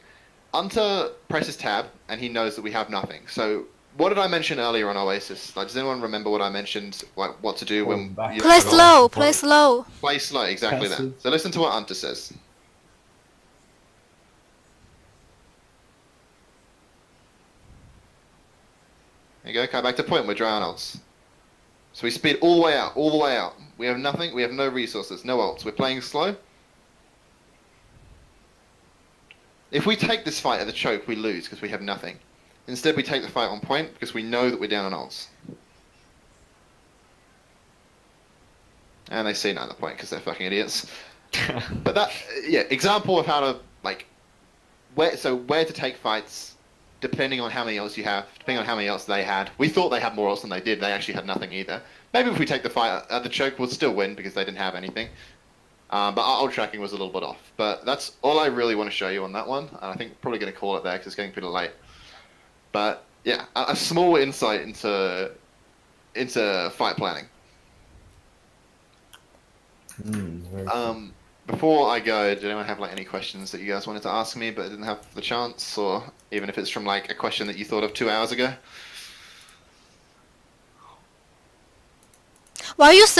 A: Unter presses tab, and he knows that we have nothing. So, what did I mention earlier on Oasis? Like, does anyone remember what I mentioned, like, what to do when...
B: Back.
A: you-
C: Play slow, play slow.
A: Play slow, exactly that.
D: Passive.
A: So listen to what Unter says. There you go, come back to point, we're dry on ults. So we speed all the way out, all the way out. We have nothing, we have no resources, no ults. We're playing slow. If we take this fight at the choke, we lose because we have nothing. Instead, we take the fight on point because we know that we're down on ults. And they see none at the point because they're fucking idiots. But that, yeah, example of how to, like, where to take fights, depending on how many ults you have, depending on how many ults they had. We thought they had more ults than they did. They actually had nothing either. Maybe if we take the fight at the choke, we'll still win because they didn't have anything. But our ult tracking was a little bit off. But that's all I really want to show you on that one. And I think probably going to call it there because it's getting pretty late. But yeah, a small insight into fight planning.
B: Very cool.
A: Before I go, did anyone have like any questions that you guys wanted to ask me but didn't have the chance, or even if it's from like a question that you thought of 2 hours ago?
C: Why you say